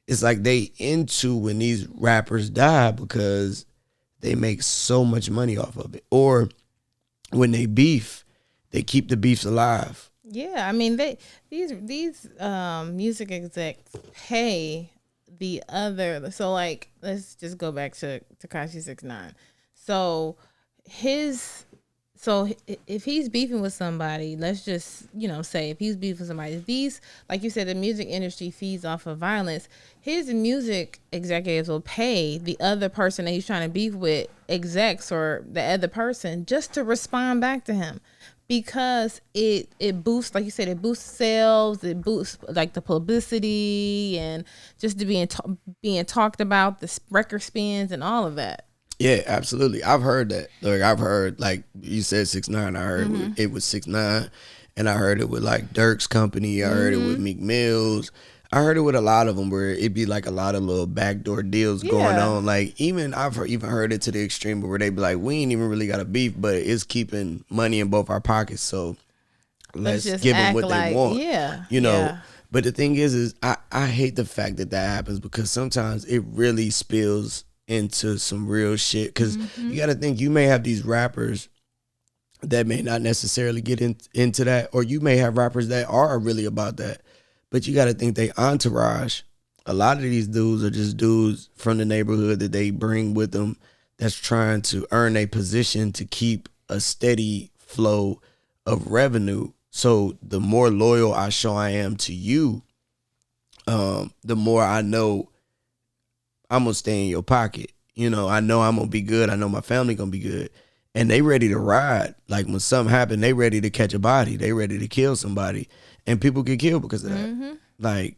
it's like they into when these rappers die because they make so much money off of it, or when they beef, they keep the beefs alive. Yeah, I mean these music execs pay the other. So like, let's just go back to Tekashi 6ix9ine. So if he's beefing with somebody, let's just, say if he's beefing with somebody, these, like you said, the music industry feeds off of violence. His music executives will pay the other person that he's trying to beef with, execs or the other person, just to respond back to him, because it boosts, like you said, it boosts sales, it boosts like the publicity and just to being talked about, the record spins and all of that. Yeah, absolutely. I've heard that. Like I've heard, like you said, 6ix9ine. I heard it was 6ix9ine, and I heard it with like Dirk's company. I heard it with Meek Mills. I heard it with a lot of them where it'd be like a lot of little backdoor deals going on. Like I've even heard it to the extreme where they be like, we ain't even really got a beef, but it's keeping money in both our pockets. So let's give them what they want. Yeah, Yeah. But the thing is I hate the fact that happens, because sometimes it really spills into some real shit, because you got to think, you may have these rappers that may not necessarily get into that, or you may have rappers that are really about that, but you got to think they entourage. A lot of these dudes are just dudes from the neighborhood that they bring with them that's trying to earn a position to keep a steady flow of revenue. So the more loyal I show I am to you, the more I know I'm going to stay in your pocket. I know I'm going to be good. I know my family going to be good. And they ready to ride. Like when something happen, they ready to catch a body. They ready to kill somebody. And people get killed because of that. Like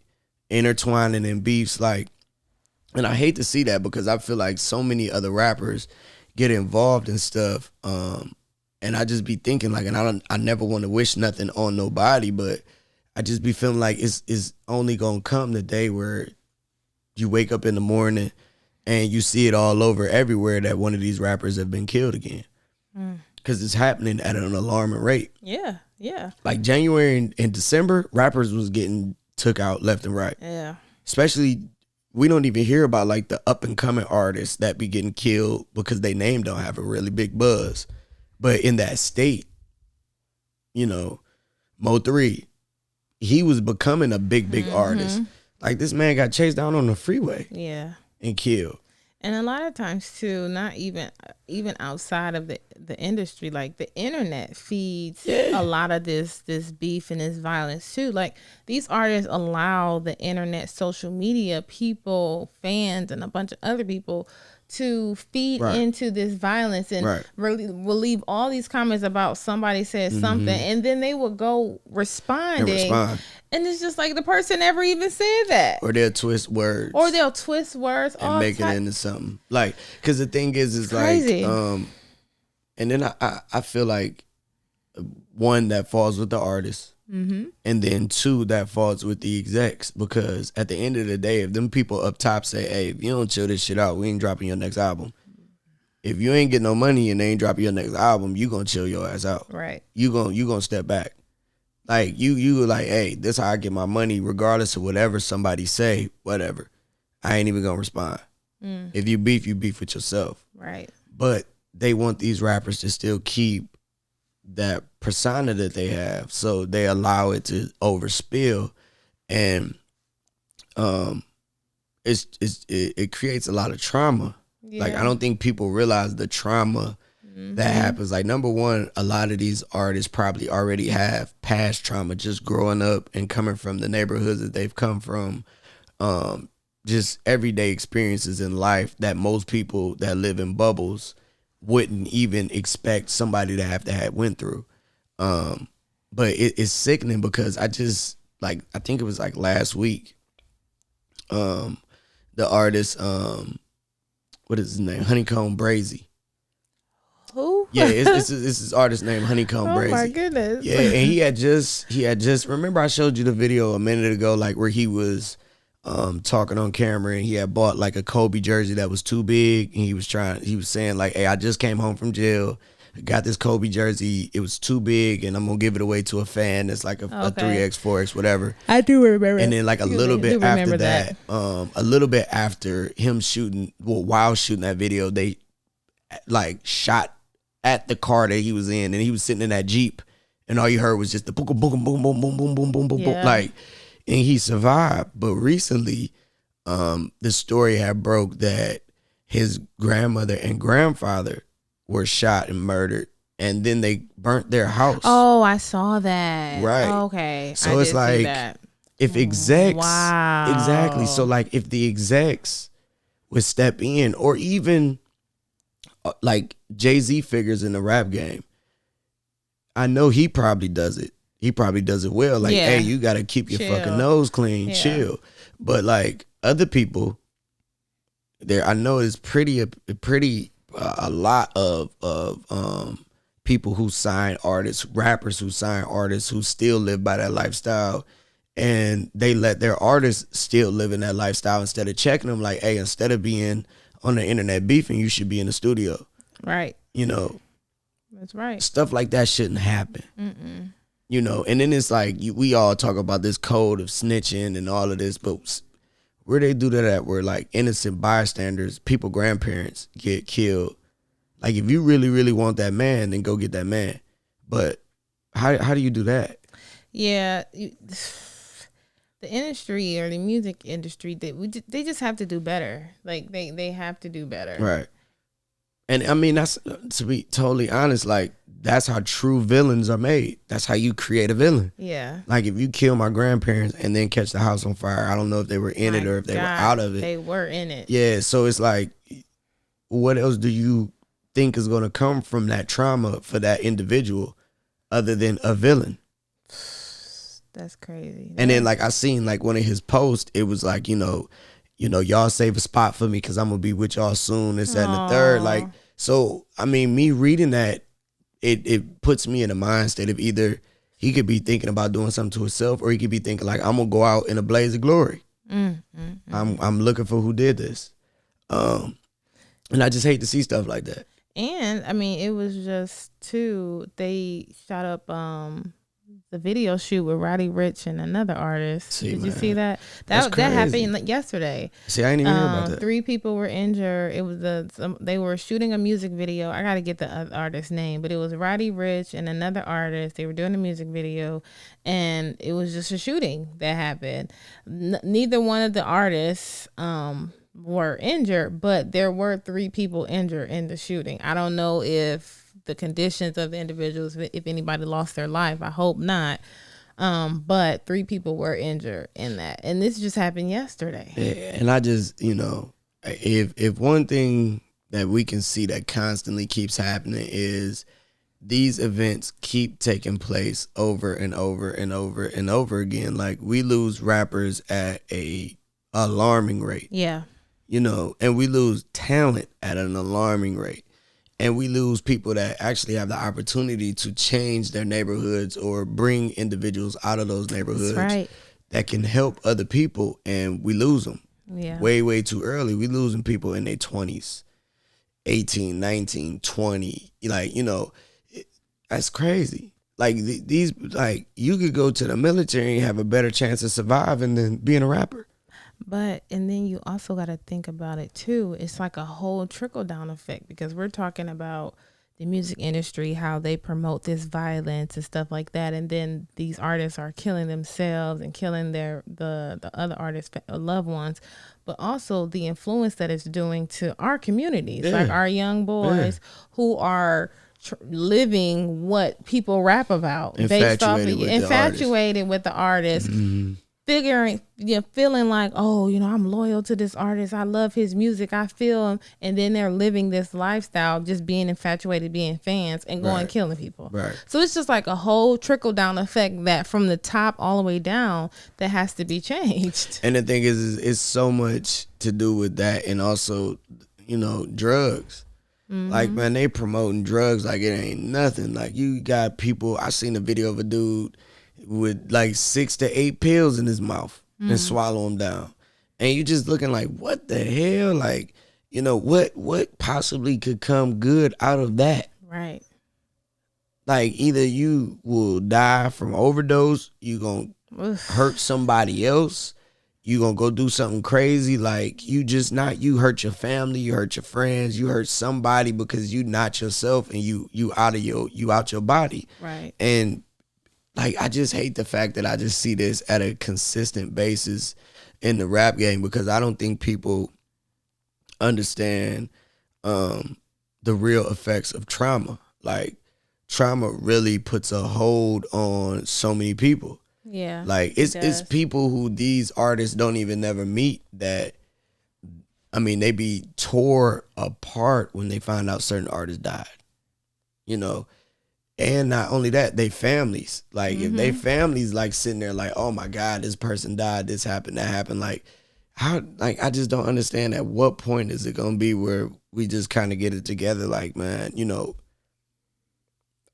intertwining in beefs. Like, and I hate to see that, because I feel like so many other rappers get involved in stuff. And I just be thinking like, and I never want to wish nothing on nobody, but I just be feeling like it's only going to come the day where you wake up in the morning and you see it all over everywhere that one of these rappers have been killed again. Because it's happening at an alarming rate. Yeah. Like January and December, rappers was getting took out left and right. Yeah. Especially, we don't even hear about like the up and coming artists that be getting killed because they name don't have a really big buzz. But in that state, Mo3, he was becoming a big artist. Like this man got chased down on the freeway. Yeah. And killed. And a lot of times too, not even outside of the industry, like the internet feeds a lot of this beef and this violence too. Like these artists allow the internet, social media, people, fans, and a bunch of other people to feed into this violence, and really will leave all these comments about somebody said something, and then they will go responding. And it's just like the person never even said that. Or they'll twist words. And make it into something. Like, because the thing is crazy. Like, and then I feel like, one, that falls with the artist. And then two, that falls with the execs. Because at the end of the day, if them people up top say, hey, if you don't chill this shit out, we ain't dropping your next album. If you ain't getting no money and they ain't dropping your next album, you gonna chill your ass out. Right. You gonna step back. Like you like, hey, this how I get my money, regardless of whatever somebody say, whatever. I ain't even gonna respond. If you beef with yourself. Right. But they want these rappers to still keep that persona that they have, so they allow it to overspill, and it creates a lot of trauma. Like I don't think people realize the trauma that happens. Like number one, a lot of these artists probably already have past trauma just growing up and coming from the neighborhoods that they've come from, just everyday experiences in life that most people that live in bubbles wouldn't even expect somebody to have went through. But it's sickening, because I think it was like last week, the artist, what is his name? HONEYKOMB BRAZY. Who? Yeah, it's this artist named HONEYKOMB BRAZY. Oh my goodness. Yeah, and he had just remember I showed you the video a minute ago, like where he was talking on camera, and he had bought like a Kobe jersey that was too big, and he was saying like, hey, I just came home from jail. got this Kobe jersey. It was too big, and I'm gonna give it away to a fan that's like a 3X, 4X, whatever. I do remember. And then like a little bit after that, a little bit after him shooting, while shooting that video, they like shot at the car that he was in, and he was sitting in that Jeep, and all you heard was just the boom, boom, boom, boom, boom, boom, boom, boom, boom, boom, like, and he survived. But recently, the story had broke that his grandmother and grandfather were shot and murdered, and then they burnt their house. Oh, I saw that. Right. Okay. So it's like, if execs, exactly. So like, if the execs would step in, or even like Jay-Z figures in the rap game, I know he probably does it. He probably does it well. Like, hey, you got to keep your fucking nose clean, chill. But like other people, there, I know it's a lot of people who sign artists, rappers who sign artists who still live by that lifestyle, and they let their artists still live in that lifestyle instead of checking them like, hey, instead of being on the internet beefing, you should be in the studio. Right. You know. That's right. Stuff like that shouldn't happen. Mm-mm. You know, and then it's like, we all talk about this code of snitching and all of this, but where they do that at, where like innocent bystanders, people, grandparents get killed. Like, if you really, really want that man, then go get that man. But how do you do that? Yeah, the industry, or the music industry, they just have to do better. Like, they have to do better. Right. And I mean, that's, to be totally honest, like, that's how true villains are made. That's how you create a villain. Yeah. Like, if you kill my grandparents and then catch the house on fire, I don't know if they were in it or if they were out of it. They were in it. Yeah. So it's like, what else do you think is going to come from that trauma for that individual other than a villain? That's crazy. And then, like, I seen like one of his posts, it was like, you know, y'all save a spot for me because I'm gonna be with y'all soon, this, that, and the third. Like, so I mean, me reading that, it puts me in a mind state of either he could be thinking about doing something to himself, or he could be thinking like, I'm gonna go out in a blaze of glory. I'm looking for who did this. And I just hate to see stuff like that. And I mean, it was just they shot up the video shoot with Roddy Ricch and another artist. Did you see that? That happened like yesterday. See, I didn't even hear about that. 3 people were injured. It was they were shooting a music video. I got to get the other artist's name, but it was Roddy Ricch and another artist. They were doing a music video, and it was just a shooting that happened. Neither one of the artists were injured, but there were 3 people injured in the shooting. I don't know if the conditions of the individuals, if anybody lost their life. I hope not. But 3 people were injured in that. And this just happened yesterday. Yeah, and I just, if one thing that we can see that constantly keeps happening is these events keep taking place over and over and over and over again. Like, we lose rappers at a alarming rate. Yeah. And we lose talent at an alarming rate. And we lose people that actually have the opportunity to change their neighborhoods or bring individuals out of those neighborhoods that can help other people, and we lose them way, way too early. We losing people in their 20s, 18, 19, 20. Like, that's crazy. Like, these, like, you could go to the military and have a better chance of surviving than being a rapper. But, and then you also got to think about it too. It's like a whole trickle down effect, because we're talking about the music industry, how they promote this violence and stuff like that. And then these artists are killing themselves and killing the other artists' loved ones, but also the influence that it's doing to our communities, like our young boys who are living what people rap about, infatuated with the artist. Mm-hmm. Feeling like, I'm loyal to this artist. I love his music. I feel him. And then they're living this lifestyle, just being infatuated, being fans, and going killing people. Right. So it's just like a whole trickle down effect that from the top all the way down that has to be changed. And the thing is it's so much to do with that, and also, drugs. Mm-hmm. Like, man, they promoting drugs like it ain't nothing. Like, you got people, I seen a video of a dude with like 6 to 8 pills in his mouth and swallow them down. And you just looking like, what the hell? Like, what possibly could come good out of that? Right. Like, either you will die from overdose, you gonna hurt somebody else, you gonna go do something crazy. Like, you hurt your family, you hurt your friends, you hurt somebody because you not yourself and you out your body. Right. And like, I just hate the fact that I just see this at a consistent basis in the rap game, because I don't think people understand the real effects of trauma. Like, trauma really puts a hold on so many people. Yeah. Like, it's people who these artists don't even never meet that, I mean, they be tore apart when they find out certain artists died. You know? And not only that, they families. Like, if they families like sitting there like, oh my God, this person died, this happened, that happened. Like, how, like, I just don't understand at what point is it gonna be where we just kind of get it together. Like, man, you know,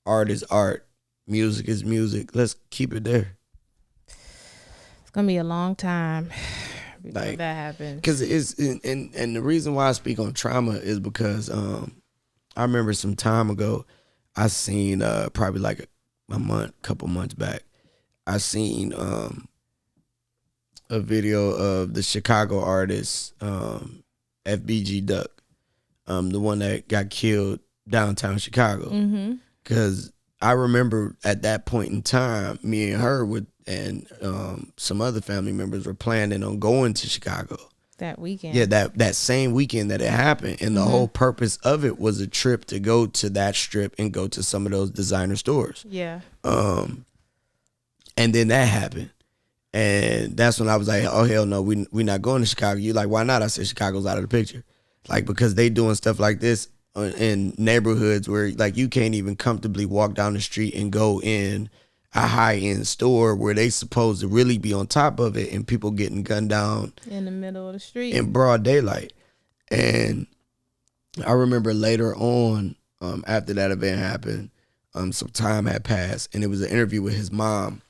art is art, music is music. Let's keep it there. It's gonna be a long time before like, that happens. Because it's and the reason why I speak on trauma is because I remember some time ago I seen probably like a couple months back, I seen a video of the Chicago artist FBG Duck, the one that got killed downtown Chicago. Because I remember at that point in time, me and her and some other family members were planning on going to Chicago that weekend. Yeah, that same weekend that it happened. And the whole purpose of it was a trip to go to that strip and go to some of those designer stores. Yeah. And then that happened. And that's when I was like, oh, hell no, we not going to Chicago. You like, why not? I said, Chicago's out of the picture. Like, because they doing stuff like this in neighborhoods where, like, you can't even comfortably walk down the street and go in a high-end store where they supposed to really be on top of it, and people getting gunned down in the middle of the street in broad daylight. And I remember later on, after that event happened, some time had passed, and it was an interview with his mom.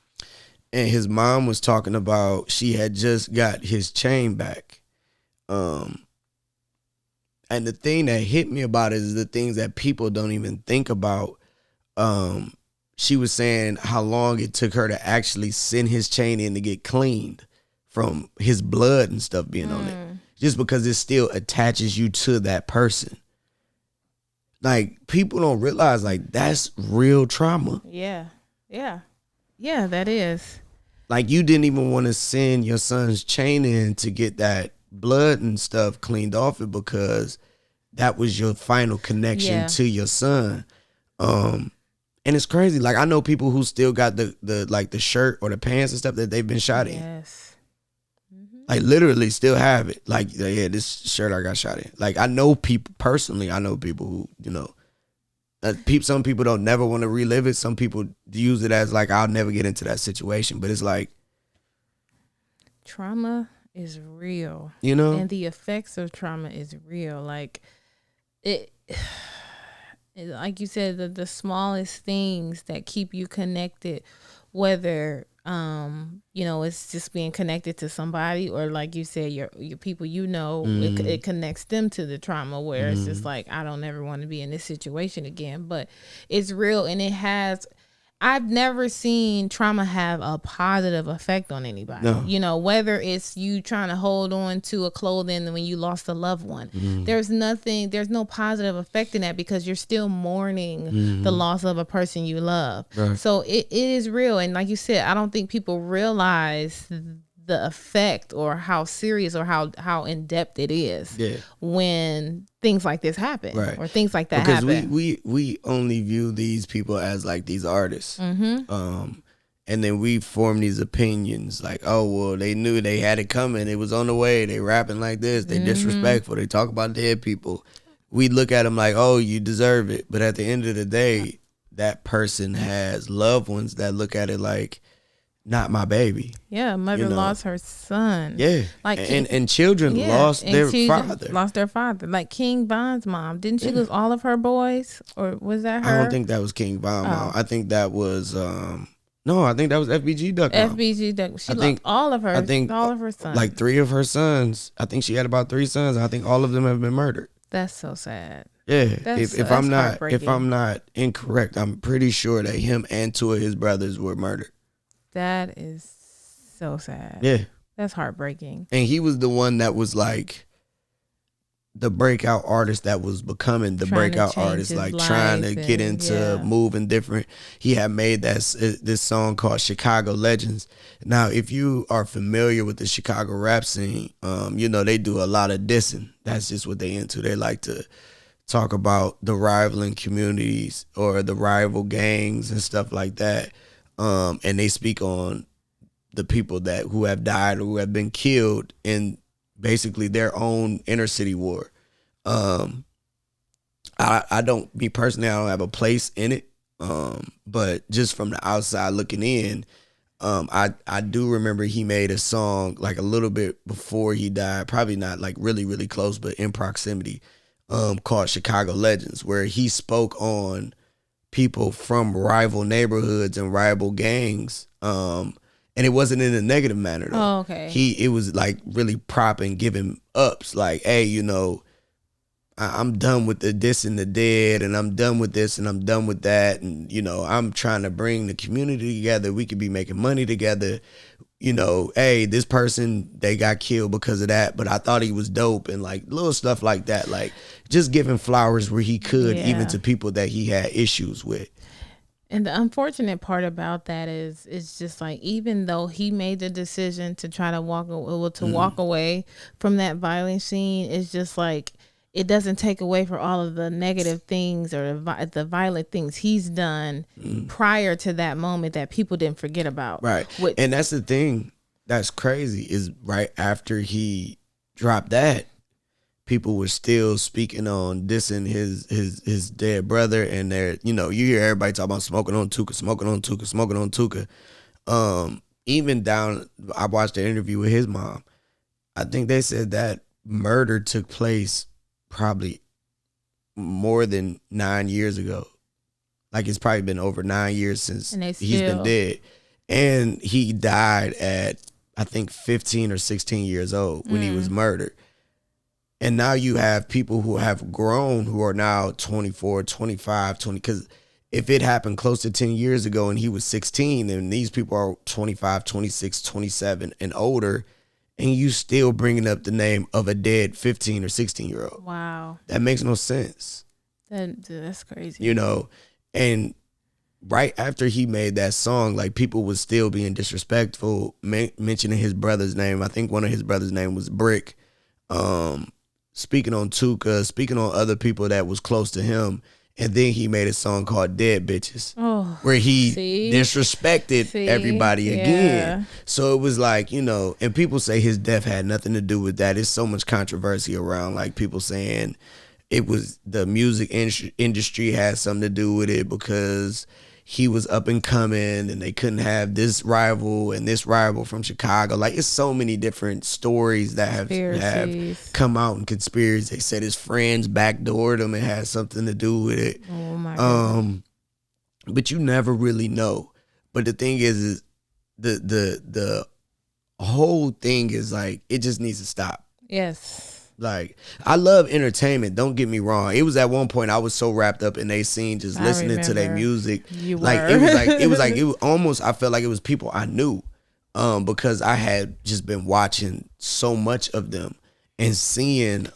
And his mom was talking about she had just got his chain back. And the thing that hit me about it is the things that people don't even think about. She was saying how long it took her to actually send his chain in to get cleaned from his blood and stuff being on it. Just because it still attaches you to that person. Like, people don't realize, like, that's real trauma. Yeah. Yeah. Yeah, that is. Like, you didn't even want to send your son's chain in to get that blood and stuff cleaned off it because that was your final connection to your son. And it's crazy. Like, I know people who still got the shirt or the pants and stuff that they've been shot in. Yes. Like, literally still have it. Like, yeah, this shirt I got shot in. Like, I know people personally. I know people who, you know, some people don't never want to relive it. Some people use it as like, I'll never get into that situation. But it's like, trauma is real, you know, and the effects of trauma is real. Like it like you said, the smallest things that keep you connected, whether you know, it's just being connected to somebody, or like you said, your people, you know, it connects them to the trauma where it's just like, I don't ever want to be in this situation again. But it's real, and I've never seen trauma have a positive effect on anybody. No. You know, whether it's you trying to hold on to a clothing when you lost a loved one, there's no positive effect in that because you're still mourning the loss of a person you love. Right. So it is real. And like you said, I don't think people realize the effect or how serious or how in depth it is when things like this happen, or things like that happen. Because we only view these people as like these artists, and then we form these opinions like, oh well, they knew they had it coming, it was on the way, they rapping like this, they disrespectful, they talk about dead people. We look at them like, oh, you deserve it, but at the end of the day, that person has loved ones that look at it like, not my baby. Yeah, mother lost her son. Yeah, like and children lost their father. Lost their father. Like King Von's mom, didn't she lose all of her boys, or was that her? I don't think that was King Von's mom. I think that was no. I think that was FBG Duck. FBG Duck. She lost all of her. I think all of her sons. Like 3 of her sons. I think she had about 3 sons. I think all of them have been murdered. That's so sad. Yeah, That's if I'm heartbreaking. not incorrect, I'm pretty sure that him and two of his brothers were murdered. That is so sad. Yeah, That's heartbreaking. and he was the one that was like the breakout artist that was becoming the Trying to breakout change artist, his like trying to life get and, into yeah. moving different. He had made this song called Chicago Legends. Now, if you are familiar with the Chicago rap scene, you know they do a lot of dissing. That's just what they into. They like to talk about the rivaling communities or the rival gangs and stuff like that. And they speak on the people who have died or who have been killed in basically their own inner city war. I don't, me personally, I don't have a place in it. But just from the outside looking in, I do remember he made a song like a little bit before he died, probably not like really, really close, but in proximity, called Chicago Legends, where he spoke on people from rival neighborhoods and rival gangs. And it wasn't in a negative manner though. Oh, okay. It was like really propping, giving ups, like, hey, you know, I'm done with the this and the dead, and I'm done with this and I'm done with that, and you know, I'm trying to bring the community together. We could be making money together. You know, hey, this person, they got killed because of that, but I thought he was dope, and like little stuff like that, like just giving flowers where he could, even to people that he had issues with. And the unfortunate part about that is, it's just like, even though he made the decision to try to walk away from that violent scene, it's just like, it doesn't take away for all of the negative things or the violent things he's done prior to that moment that people didn't forget about. Right. And that's the thing that's crazy is right after he dropped that, people were still speaking on dissing his dead brother, and they're, you know, you hear everybody talk about smoking on Tuka. Even down, I watched an interview with his mom. I think they said that murder took place probably more than 9 years ago. Like it's probably been over 9 years since he's been dead. And he died at, I think, 15 or 16 years old when he was murdered. And now you have people who have grown who are now 24, 25, 20. Because if it happened close to 10 years ago and he was 16, then these people are 25, 26, 27 and older. And you still bringing up the name of a dead 15 or 16-year-old. Wow. That makes no sense. That's crazy. You know, and right after he made that song, like people was still being disrespectful, mentioning his brother's name. I think one of his brother's name was Brick. Speaking on Tuka, speaking on other people that was close to him. And then he made a song called Dead Bitches, where he disrespected everybody again. So it was like, you know, and people say his death had nothing to do with that. It's so much controversy around, like people saying it was the music industry had something to do with it because he was up and coming and they couldn't have this rival and this rival from Chicago. Like, it's so many different stories that have come out in conspiracy. They said his friends backdoored him and had something to do with it. Oh my God. But you never really know. But the thing is the whole thing is like, it just needs to stop. Yes. Like, I love entertainment, don't get me wrong. It was at one point I was so wrapped up in their scene, just listening to their music. It was almost, I felt like it was people I knew, because I had just been watching so much of them and seeing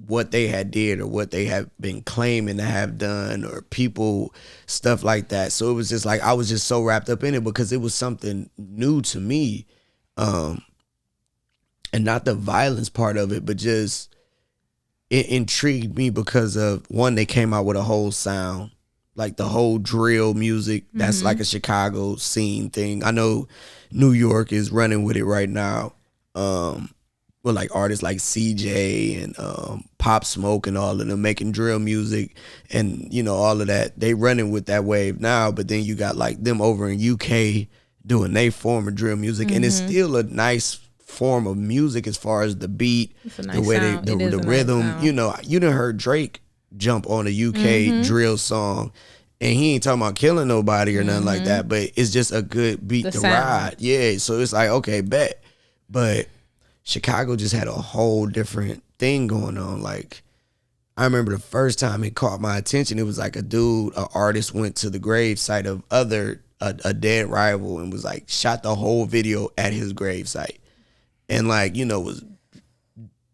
what they had did or what they have been claiming to have done, or people, stuff like that. So it was just like, I was just so wrapped up in it because it was something new to me. And not the violence part of it, but just it intrigued me because of, one, they came out with a whole sound, like the whole drill music. That's like a Chicago scene thing. I know New York is running with it right now. With like artists like CJ and Pop Smoke and all of them making drill music and, you know, all of that. They running with that wave now, but then you got like them over in UK doing their form of drill music, and it's still a nice form of music as far as the beat, the way the rhythm. Nice, you know, you done heard Drake jump on a UK drill song, and he ain't talking about killing nobody or nothing like that, but it's just a good beat to ride. Yeah, so it's like, okay, bet. But Chicago just had a whole different thing going on. Like, I remember the first time it caught my attention, it was like an artist went to the grave site of a dead rival and was like, shot the whole video at his grave site. And like, was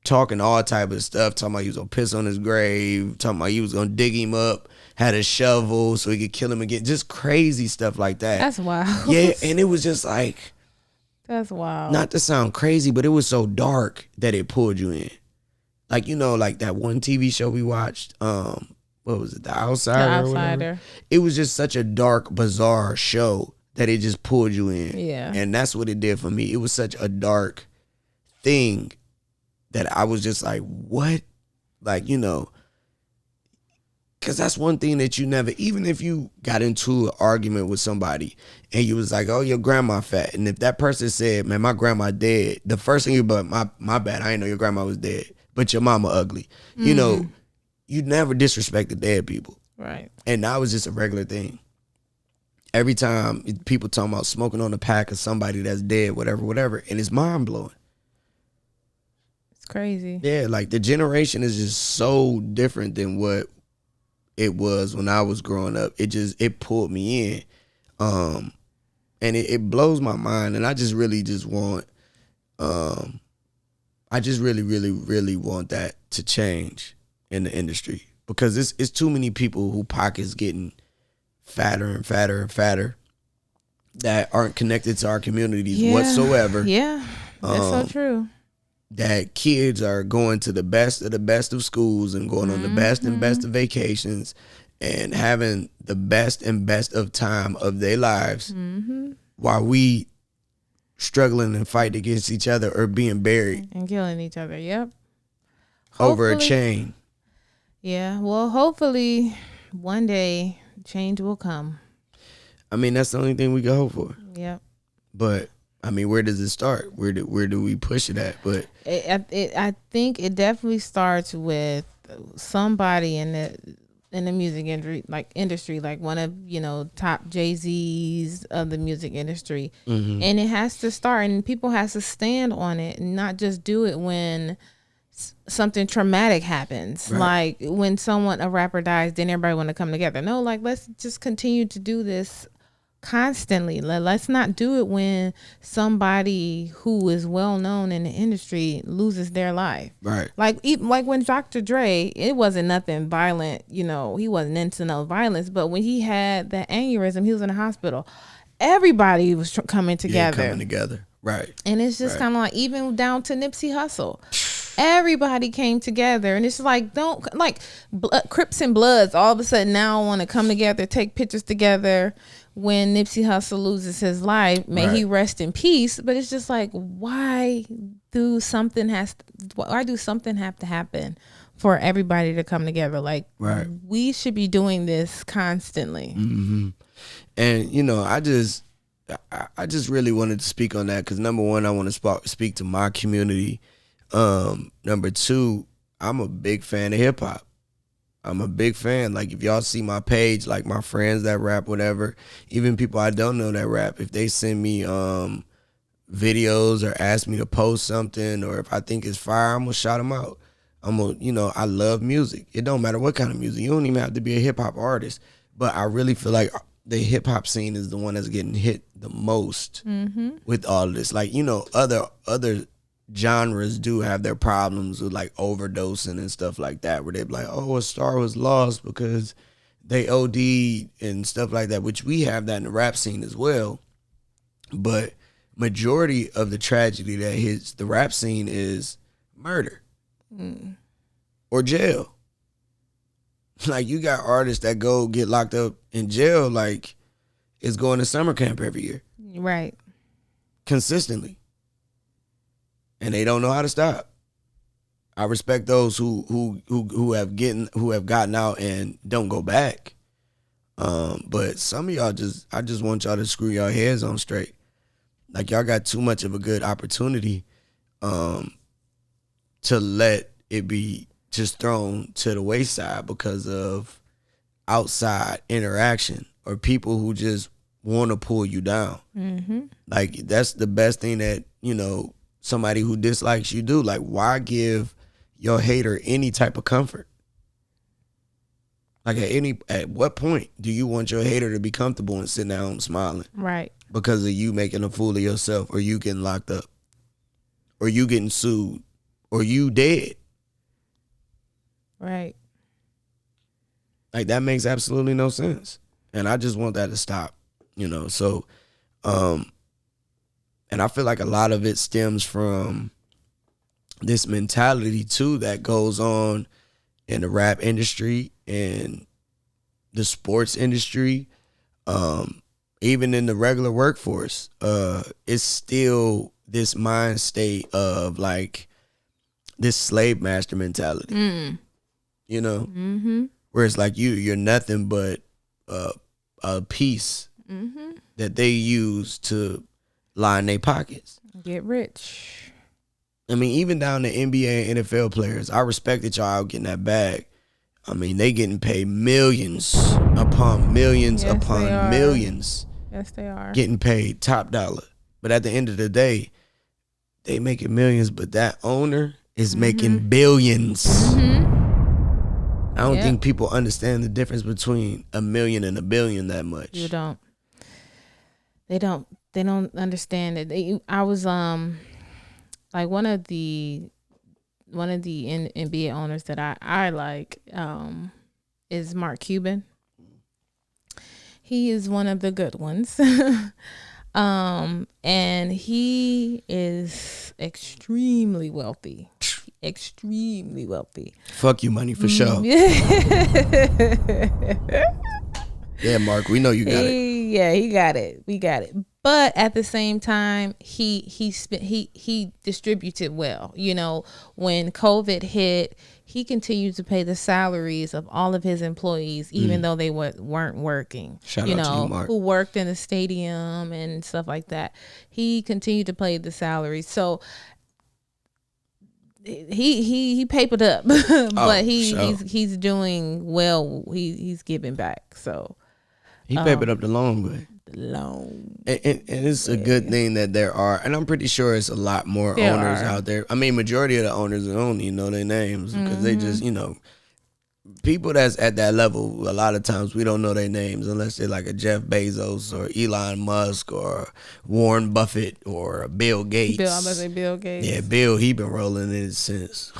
talking all type of stuff, talking about he was gonna piss on his grave, talking about he was gonna dig him up, had a shovel so he could kill him again. Just crazy stuff like that. That's wild. Yeah, and it was just like, that's wild. not to sound crazy, but it was so dark that it pulled you in. Like, like that one TV show we watched, what was it, The Outsider? The Outsider. It was just such a dark, bizarre show that it just pulled you in. Yeah. And that's what it did for me. It was such a dark thing that I was just like, what? Like, because that's one thing that you never, even if you got into an argument with somebody and you was like, oh, your grandma fat. And if that person said, man, my grandma dead, the first thing you, but my bad, I didn't know your grandma was dead, but your mama ugly. You never disrespected dead people. Right. And that was just a regular thing. Every time people talking about smoking on a pack of somebody that's dead, whatever, and it's mind blowing. It's crazy. Yeah, like the generation is just so different than what it was when I was growing up. It pulled me in. And it blows my mind. And I just really just want, I just really, really, really want that to change in the industry. Because it's too many people who pockets getting fatter and fatter and fatter that aren't connected to our communities whatsoever. Yeah, that's so true. That kids are going to the best of schools and going on the best and best of vacations and having the best and best of time of their lives while we struggling and fight against each other or being buried and killing each other. Yep. Over a chain. Yeah. Well, hopefully one day change will come. I mean, that's the only thing we can hope for. Yep. But I mean, where does it start? Where do we push it at? But I think it definitely starts with somebody in the music industry, like one of top Jay-Z's of the music industry, and it has to start, and people has to stand on it, and not just do it when something traumatic happens, right. Like when a rapper dies, then everybody want to come together. No, like let's just continue to do this constantly. Let's not do it when somebody who is well known in the industry loses their life. Right. Like when Dr. Dre, it wasn't nothing violent, he wasn't into no violence, but when he had that aneurysm, he was in the hospital. Everybody was coming together. Yeah, coming together. Right. And it's just kind of like, even down to Nipsey Hussle. Everybody came together, and it's like, Crips and Bloods all of a sudden now want to come together, take pictures together when Nipsey Hussle loses his life. May he rest in peace. But it's just like, why do something have to happen for everybody to come together? Like, we should be doing this constantly. Mm-hmm. And I just really wanted to speak on that because number one, I want to speak to my community. Number two, I'm a big fan of hip hop. I'm a big fan. Like, if y'all see my page, like my friends that rap, whatever, even people I don't know that rap, if they send me videos or ask me to post something, or if I think it's fire, I'm gonna shout them out. I love music. It don't matter what kind of music. You don't even have to be a hip hop artist. But I really feel like the hip hop scene is the one that's getting hit the most with all of this. Like, other genres do have their problems with like overdosing and stuff like that, where they're like, oh, a star was lost because they OD'd and stuff like that, which we have that in the rap scene as well. But majority of the tragedy that hits the rap scene is murder or jail. Like, you got artists that go get locked up in jail, like it's going to summer camp every year. Right. Consistently. And they don't know how to stop. I respect those who have gotten out and don't go back. But some of y'all I just want y'all to screw y'all heads on straight. Like, y'all got too much of a good opportunity to let it be just thrown to the wayside because of outside interaction or people who just want to pull you down. Mm-hmm. Like, that's the best thing that, somebody who dislikes you do. Like, why give your hater any type of comfort? Like at what point do you want your hater to be comfortable and sitting at home smiling? Right. Because of you making a fool of yourself, or you getting locked up, or you getting sued, or you dead. Right. Like, that makes absolutely no sense. And I just want that to stop, So, and I feel like a lot of it stems from this mentality too that goes on in the rap industry and the sports industry, even in the regular workforce. It's still this mind state of like this slave master mentality, Mm-hmm. where it's like you're nothing but a piece that they use to line their pockets. Get rich. I mean, even down to NBA and NFL players, I respect that y'all out getting that bag. I mean, they getting paid millions upon millions upon millions. Yes, they are. Getting paid top dollar. But at the end of the day, they making millions, but that owner is making billions. I don't think people understand the difference between $1 million and $1 billion that much. You don't. They don't understand it. I was like one of the NBA owners that I like is Mark Cuban. He is one of the good ones. And he is extremely wealthy. Extremely wealthy. Fuck you money for sure. Yeah, Mark, we know you got it. Yeah, he got it. We got it. But at the same time, he distributed well. When COVID hit, he continued to pay the salaries of all of his employees, even though they weren't working. Shout out to you, Mark. Who worked in the stadium and stuff like that. He continued to pay the salaries. So he papered up, but he's doing well. He's giving back. So he papered up the long way. And it's a good thing that there are, and I'm pretty sure it's a lot more owners out there. I mean, majority of the owners don't even know their names because they just, people that's at that level, a lot of times we don't know their names unless they're like a Jeff Bezos or Elon Musk or Warren Buffett or Bill Gates. I'm about to say Bill Gates. Yeah, Bill, he been rolling in it since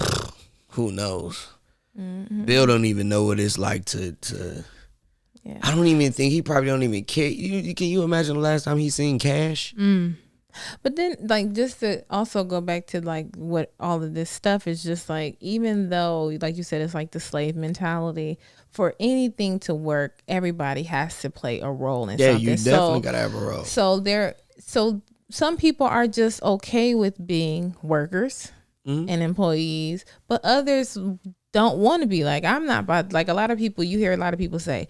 who knows. Bill don't even know what it's like to yeah. I don't even think he probably don't even care. Can you imagine the last time he seen cash? But then, like, just to also go back to like what all of this stuff is, just like, even though, like you said, it's like the slave mentality. For anything to work, everybody has to play a role in something. Yeah, you definitely gotta have a role. So some people are just okay with being workers and employees, but others don't want to be. Like, I'm not about, like, a lot of people, you hear a lot of people say,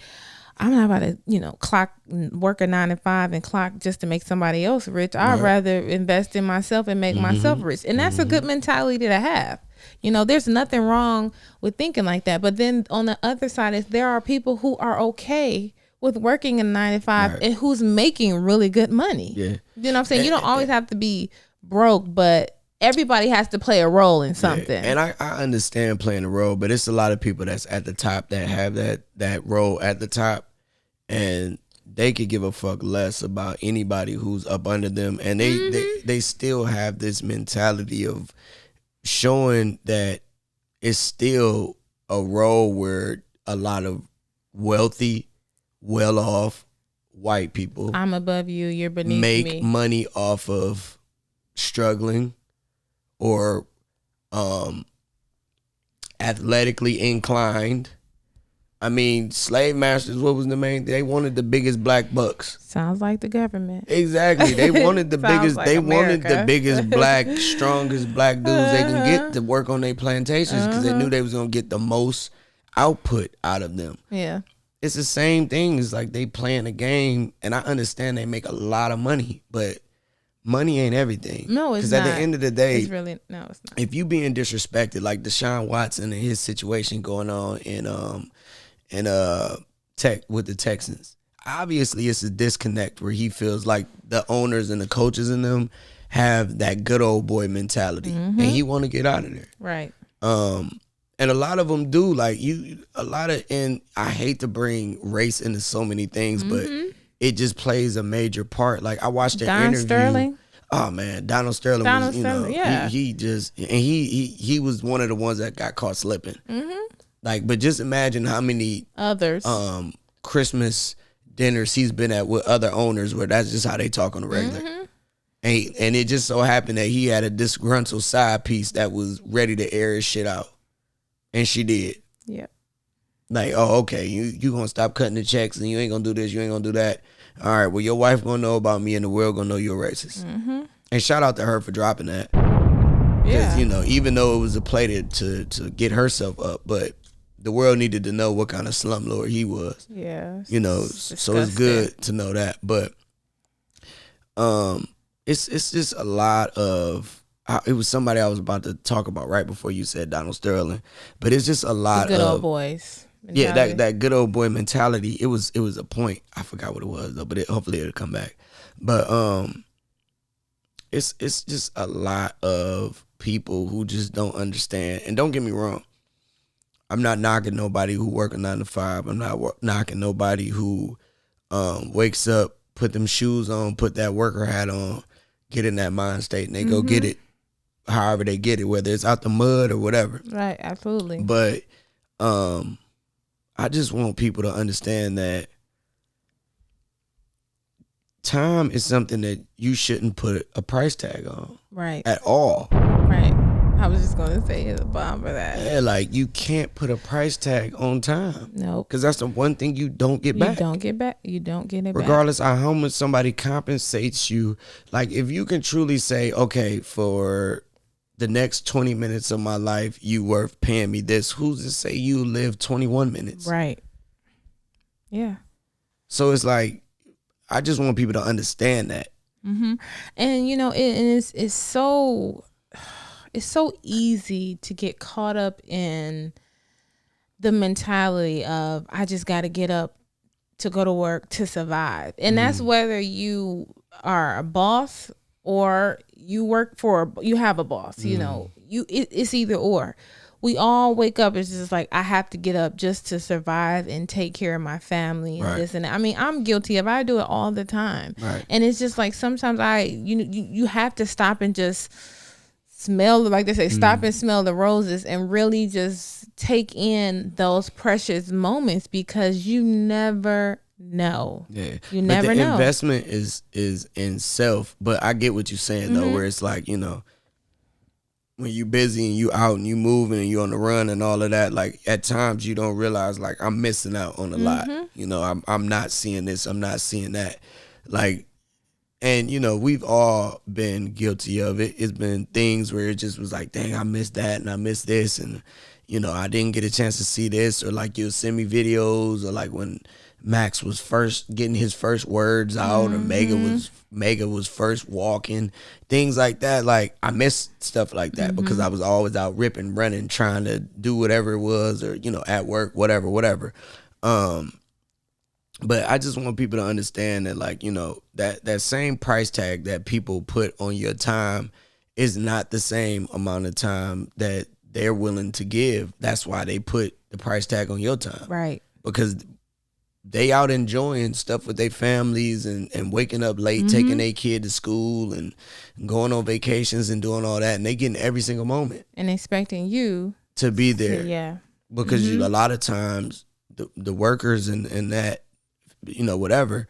I'm not about to, work a 9 to 5 and clock just to make somebody else rich. I'd rather invest in myself and make myself rich. And that's a good mentality to have. There's nothing wrong with thinking like that. But then on the other side is there are people who are okay with working a 9 to 5 and who's making really good money. Yeah. You know what I'm saying? You don't always have to be broke, but everybody has to play a role in something. And I understand playing a role, but it's a lot of people that's at the top that have that role at the top, and they could give a fuck less about anybody who's up under them. And they still have this mentality of showing that it's still a role where a lot of wealthy, well-off white people, I'm above you, you're beneath me, make money off of struggling or athletically inclined. I mean, slave masters, what was the main? They wanted the biggest black bucks. Sounds like the government. Exactly. They wanted the biggest. like they America. wanted the biggest black, strongest black dudes they can get to work on their plantations because they knew they was gonna get the most output out of them. Yeah. It's the same thing. It's like they playing a game, and I understand they make a lot of money, but money ain't everything. No, it's not. Because at the end of the day, it's not. If you being disrespected, like Deshaun Watson and his situation going on in tech with the Texans, obviously it's a disconnect where he feels like the owners and the coaches in them have that good old boy mentality, and he want to get out of there. Right. And a lot of them do, like and I hate to bring race into so many things, but it just plays a major part. Like I watched the interview. Sterling. Oh man, Donald Sterling was, yeah. he was one of the ones that got caught slipping. Like, but just imagine how many others Christmas dinners he's been at with other owners where that's just how they talk on the regular. And it just so happened that he had a disgruntled side piece that was ready to air his shit out. And she did. Yep. Like, oh, okay, you gonna stop cutting the checks and you ain't gonna do this, you ain't gonna do that. All right, well, your wife gonna know about me and the world gonna know you're racist. And shout out to her for dropping that. Because, even though it was a play to get herself up, but the world needed to know what kind of slumlord he was. Yeah. So it's good to know that. But it's just a lot of, it was somebody I was about to talk about right before you said Donald Sterling, but it's just a lot the good of old boys mentality. Yeah, that good old boy mentality. It was a point. I forgot what it was though, but hopefully it'll come back. But it's just a lot of people who just don't understand. And don't get me wrong, I'm not knocking nobody who work a 9 to 5. I'm not knocking nobody who wakes up, put them shoes on, put that worker hat on, get in that mind state, and they go get it however they get it, whether it's out the mud or whatever. Right, absolutely. But I just want people to understand that time is something that you shouldn't put a price tag on. Right. At all. Right. I was just going to say it's a bomb for that. Yeah, like you can't put a price tag on time. Nope. Because that's the one thing you don't get back. You don't get back. You don't get it Regardless of how much somebody compensates you. Like if you can truly say, okay, for the next 20 minutes of my life, you worth paying me this. Who's to say you live 21 minutes? Right. Yeah. So it's like, I just want people to understand that. And it's so easy to get caught up in the mentality of I just got to get up to go to work to survive. And that's whether you are a boss or you have a boss, it's either or. We all wake up, it's just like, I have to get up just to survive and take care of my family and this and that. I mean, I'm guilty of it. I do it all the time. Right. And it's just like, sometimes you have to stop and just smell, like they say, stop and smell the roses and really just take in those precious moments because you never know. Yeah. You never know. Investment is in self, but I get what you're saying though, where it's like, when you busy and you out and you moving and you on the run and all of that, like at times you don't realize like I'm missing out on a lot. I'm not seeing this, I'm not seeing that. Like, and we've all been guilty of it. It's been things where it just was like, dang, I missed that and I missed this and I didn't get a chance to see this, or like you'll send me videos, or like when Max was first getting his first words out, or Mega was first walking, things like that. Like I missed stuff like that because I was always out ripping, running, trying to do whatever it was, or at work, whatever. But I just want people to understand that, like, that same price tag that people put on your time is not the same amount of time that they're willing to give. That's why they put the price tag on your time. Right. Because they out enjoying stuff with their families and waking up late, taking their kid to school and going on vacations and doing all that. And they getting every single moment. And expecting you to be there. Yeah. Because a lot of times the workers and that, whatever,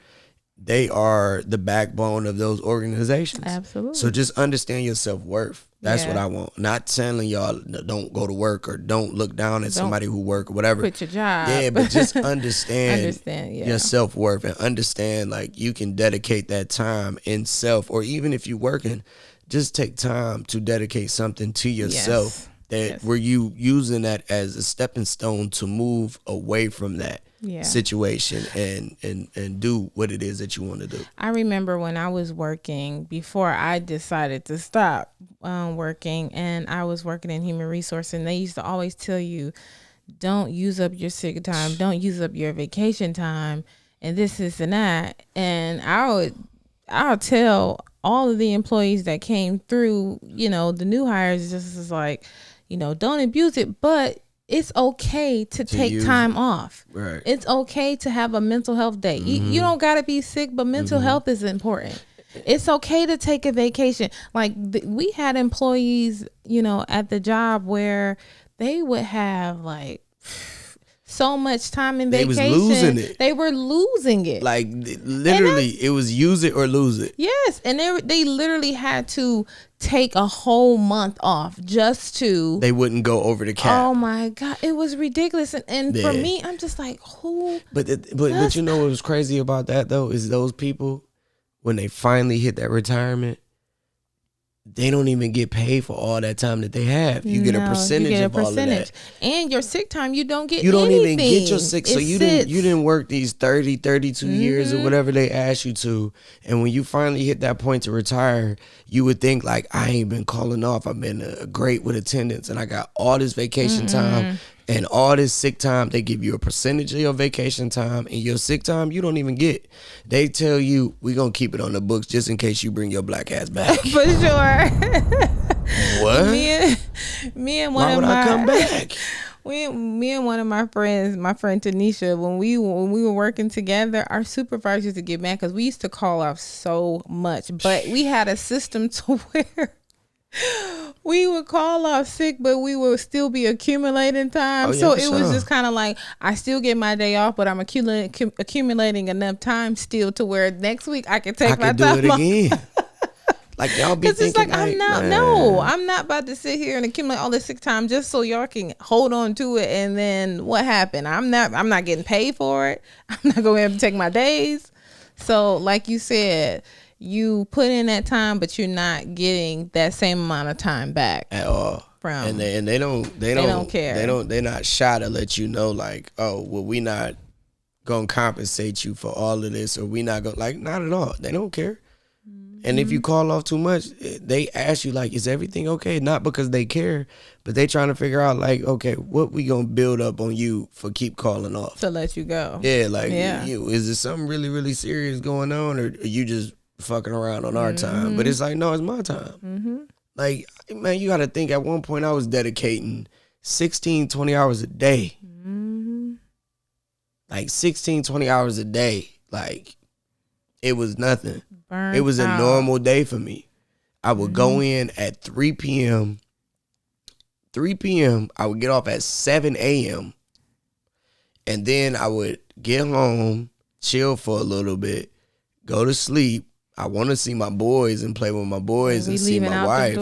they are the backbone of those organizations. Absolutely. So just understand your self-worth. That's what I want. Not telling y'all don't go to work or don't look down at somebody who work or whatever. Quit your job. Yeah, but just understand, yeah, your self-worth and understand like you can dedicate that time in self, or even if you're working, just take time to dedicate something to yourself where you using that as a stepping stone to move away from that situation and do what it is that you want to do. I remember when I was working, before I decided to stop working, and I was working in human resource, and they used to always tell you, don't use up your sick time, don't use up your vacation time, and this and that. And I'll tell all of the employees that came through, the new hires, just is like, don't abuse it, but it's okay to take time off. Right. It's okay to have a mental health day. You don't got to be sick, but mental health is important. It's okay to take a vacation. Like we had employees, at the job where they would have like so much time in vacation. They was losing it. They were losing it. Like literally, it was use it or lose it. Yes, and they literally had to take a whole month off just to. They wouldn't go over the cap. Oh my God, it was ridiculous. And for me, I'm just like, who? But you know what was crazy about that though is those people, when they finally hit that retirement, they don't even get paid for all that time that they have. You get a percentage of all of that. And your sick time, you don't get You don't anything. even get your sick. So you didn't work these 30, 32 years or whatever they asked you to. And when you finally hit that point to retire, you would think like, I ain't been calling off. I've been great with attendance and I got all this vacation time and all this sick time. They give you a percentage of your vacation time, and your sick time you don't even get. They tell you, we gonna keep it on the books just in case you bring your black ass back. For sure. What? Me and one Why of would my I come back? Me and one of my friends, my friend Tanisha, when we were working together, our supervisors used to get mad because we used to call off so much, but we had a system to where we would call off sick, but we would still be accumulating time. So it was just kind of like, I still get my day off, but I'm accumulating enough time still to where next week I can take my time off. Again. Like y'all be thinking, it's like I'm not about to sit here and accumulate all this sick time just so y'all can hold on to it. And then what happened? I'm not getting paid for it. I'm not going to have to take my days. So like you said, you put in that time, but you're not getting that same amount of time back at all. And they don't care. They're not shy to let you know like, oh, well, we not gonna compensate you for all of this, or we not gonna, like, not at all. They don't care. And if you call off too much, they ask you like, is everything okay? Not because they care, but they trying to figure out like, okay, what we gonna build up on you for keep calling off to let you go. Yeah, like is there something really, really serious going on, or are you just fucking around on our time? But it's like, no, it's my time. Like, man, you gotta think, at one point I was dedicating 16, 20 hours a day. Like 16, 20 hours a day. Like, it was nothing. It was a normal day for me. I would go in at 3 p.m. 3 p.m. I would get off at 7 a.m. And then I would get home, chill for a little bit, go to sleep. I want to see my boys and play with my boys and see my wife.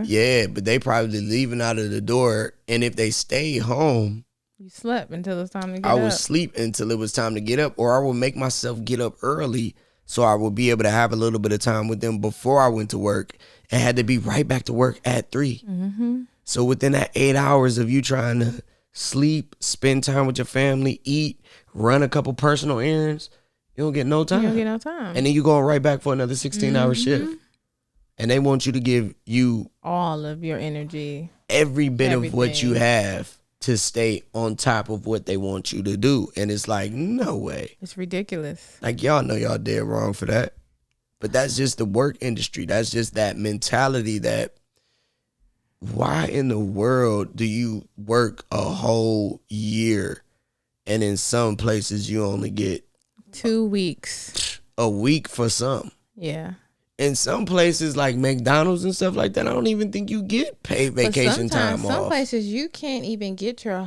Yeah, but they probably leaving out of the door. And if they stay home, you slept until it's time to get up. I would sleep until it was time to get up, or I would make myself get up early so I would be able to have a little bit of time with them before I went to work, and had to be right back to work at 3. So within that 8 hours of you trying to sleep, spend time with your family, eat, run a couple personal errands, you don't get no time. And then you going right back for another 16-hour shift. And they want you to give you all of your energy, every bit of what you have, to stay on top of what they want you to do. And it's like, no way. It's ridiculous. Like, y'all know y'all dead wrong for that. But that's just the work industry. That's just that mentality that, why in the world do you work a whole year and in some places you only get 2 weeks, a week for some? Yeah. In some places like McDonald's and stuff like that, I don't even think you get paid vacation time off. Some places you can't even get your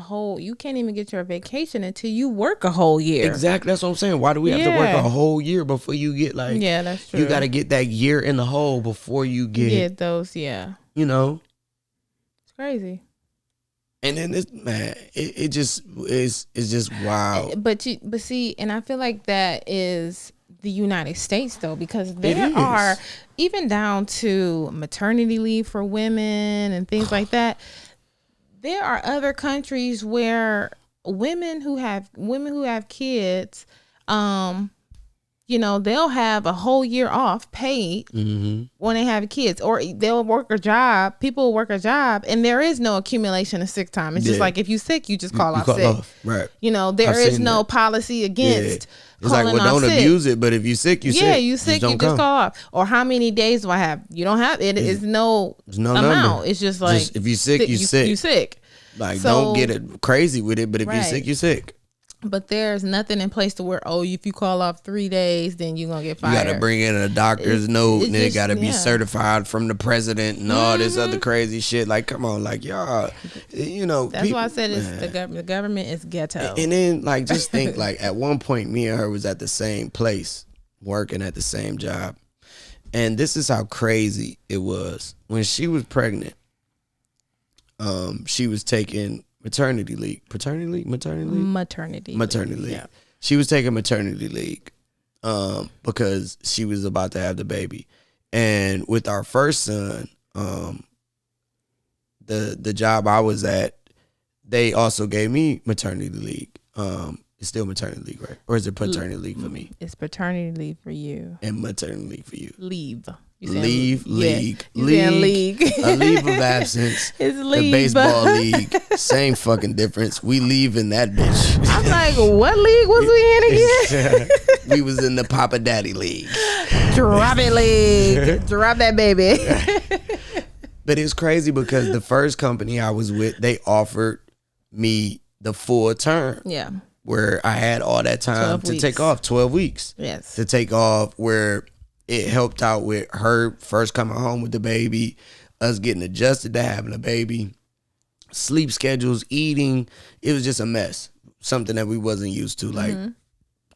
vacation until you work a whole year. Exactly. That's what I'm saying. Why do we have to work a whole year before you get like, yeah, that's true. You got to get that year in the hole before you get those. Yeah. You know, it's crazy. And then this, man, it just is just wild. But see, and I feel like that is the United States though, because there are, even down to maternity leave for women and things like that. There are other countries where women who have kids, you know, they'll have a whole year off paid when they have kids, or they'll work a job. People will work a job, and there is no accumulation of sick time. It's just like if you sick, you just call off sick. Right. You know, there is no policy against. It's like, well, don't abuse it, but if you sick, you sick. Yeah, you sick, you just call off. Or how many days do I have? You don't have it. It's no amount. Number. It's just like if you sick, you sick. You sick. Like, don't get it crazy with it, but if you sick, you sick. But there's nothing in place to where, if you call off 3 days, then you're going to get fired. You got to bring in a doctor's note, and it got to be certified from the president and all this other crazy shit. Like, come on, like, y'all, you know. That's why I said the government is ghetto. And then, like, just think, like, at one point, me and her was at the same place, working at the same job. And this is how crazy it was. When she was pregnant, she was taking maternity leave. Maternity leave. Yeah. She was taking maternity leave because she was about to have the baby. And with our first son, the job I was at, they also gave me maternity leave. It's still maternity leave, right? Or is it paternity leave for me? It's paternity leave for you. And maternity leave for you. Leave. Leave. League. A leave of absence. It's leave. The baseball league. Same fucking difference. We leave in that bitch. I'm like, what league was we in again? We was in the Papa Daddy league. Drop it league. Drop that baby. But it's crazy because the first company I was with, they offered me the full term. Yeah. Where I had all that time to take off, 12 weeks. Yes. To take off, where it helped out with her first coming home with the baby, us getting adjusted to having a baby, sleep schedules, eating. It was just a mess. Something that we wasn't used to. Like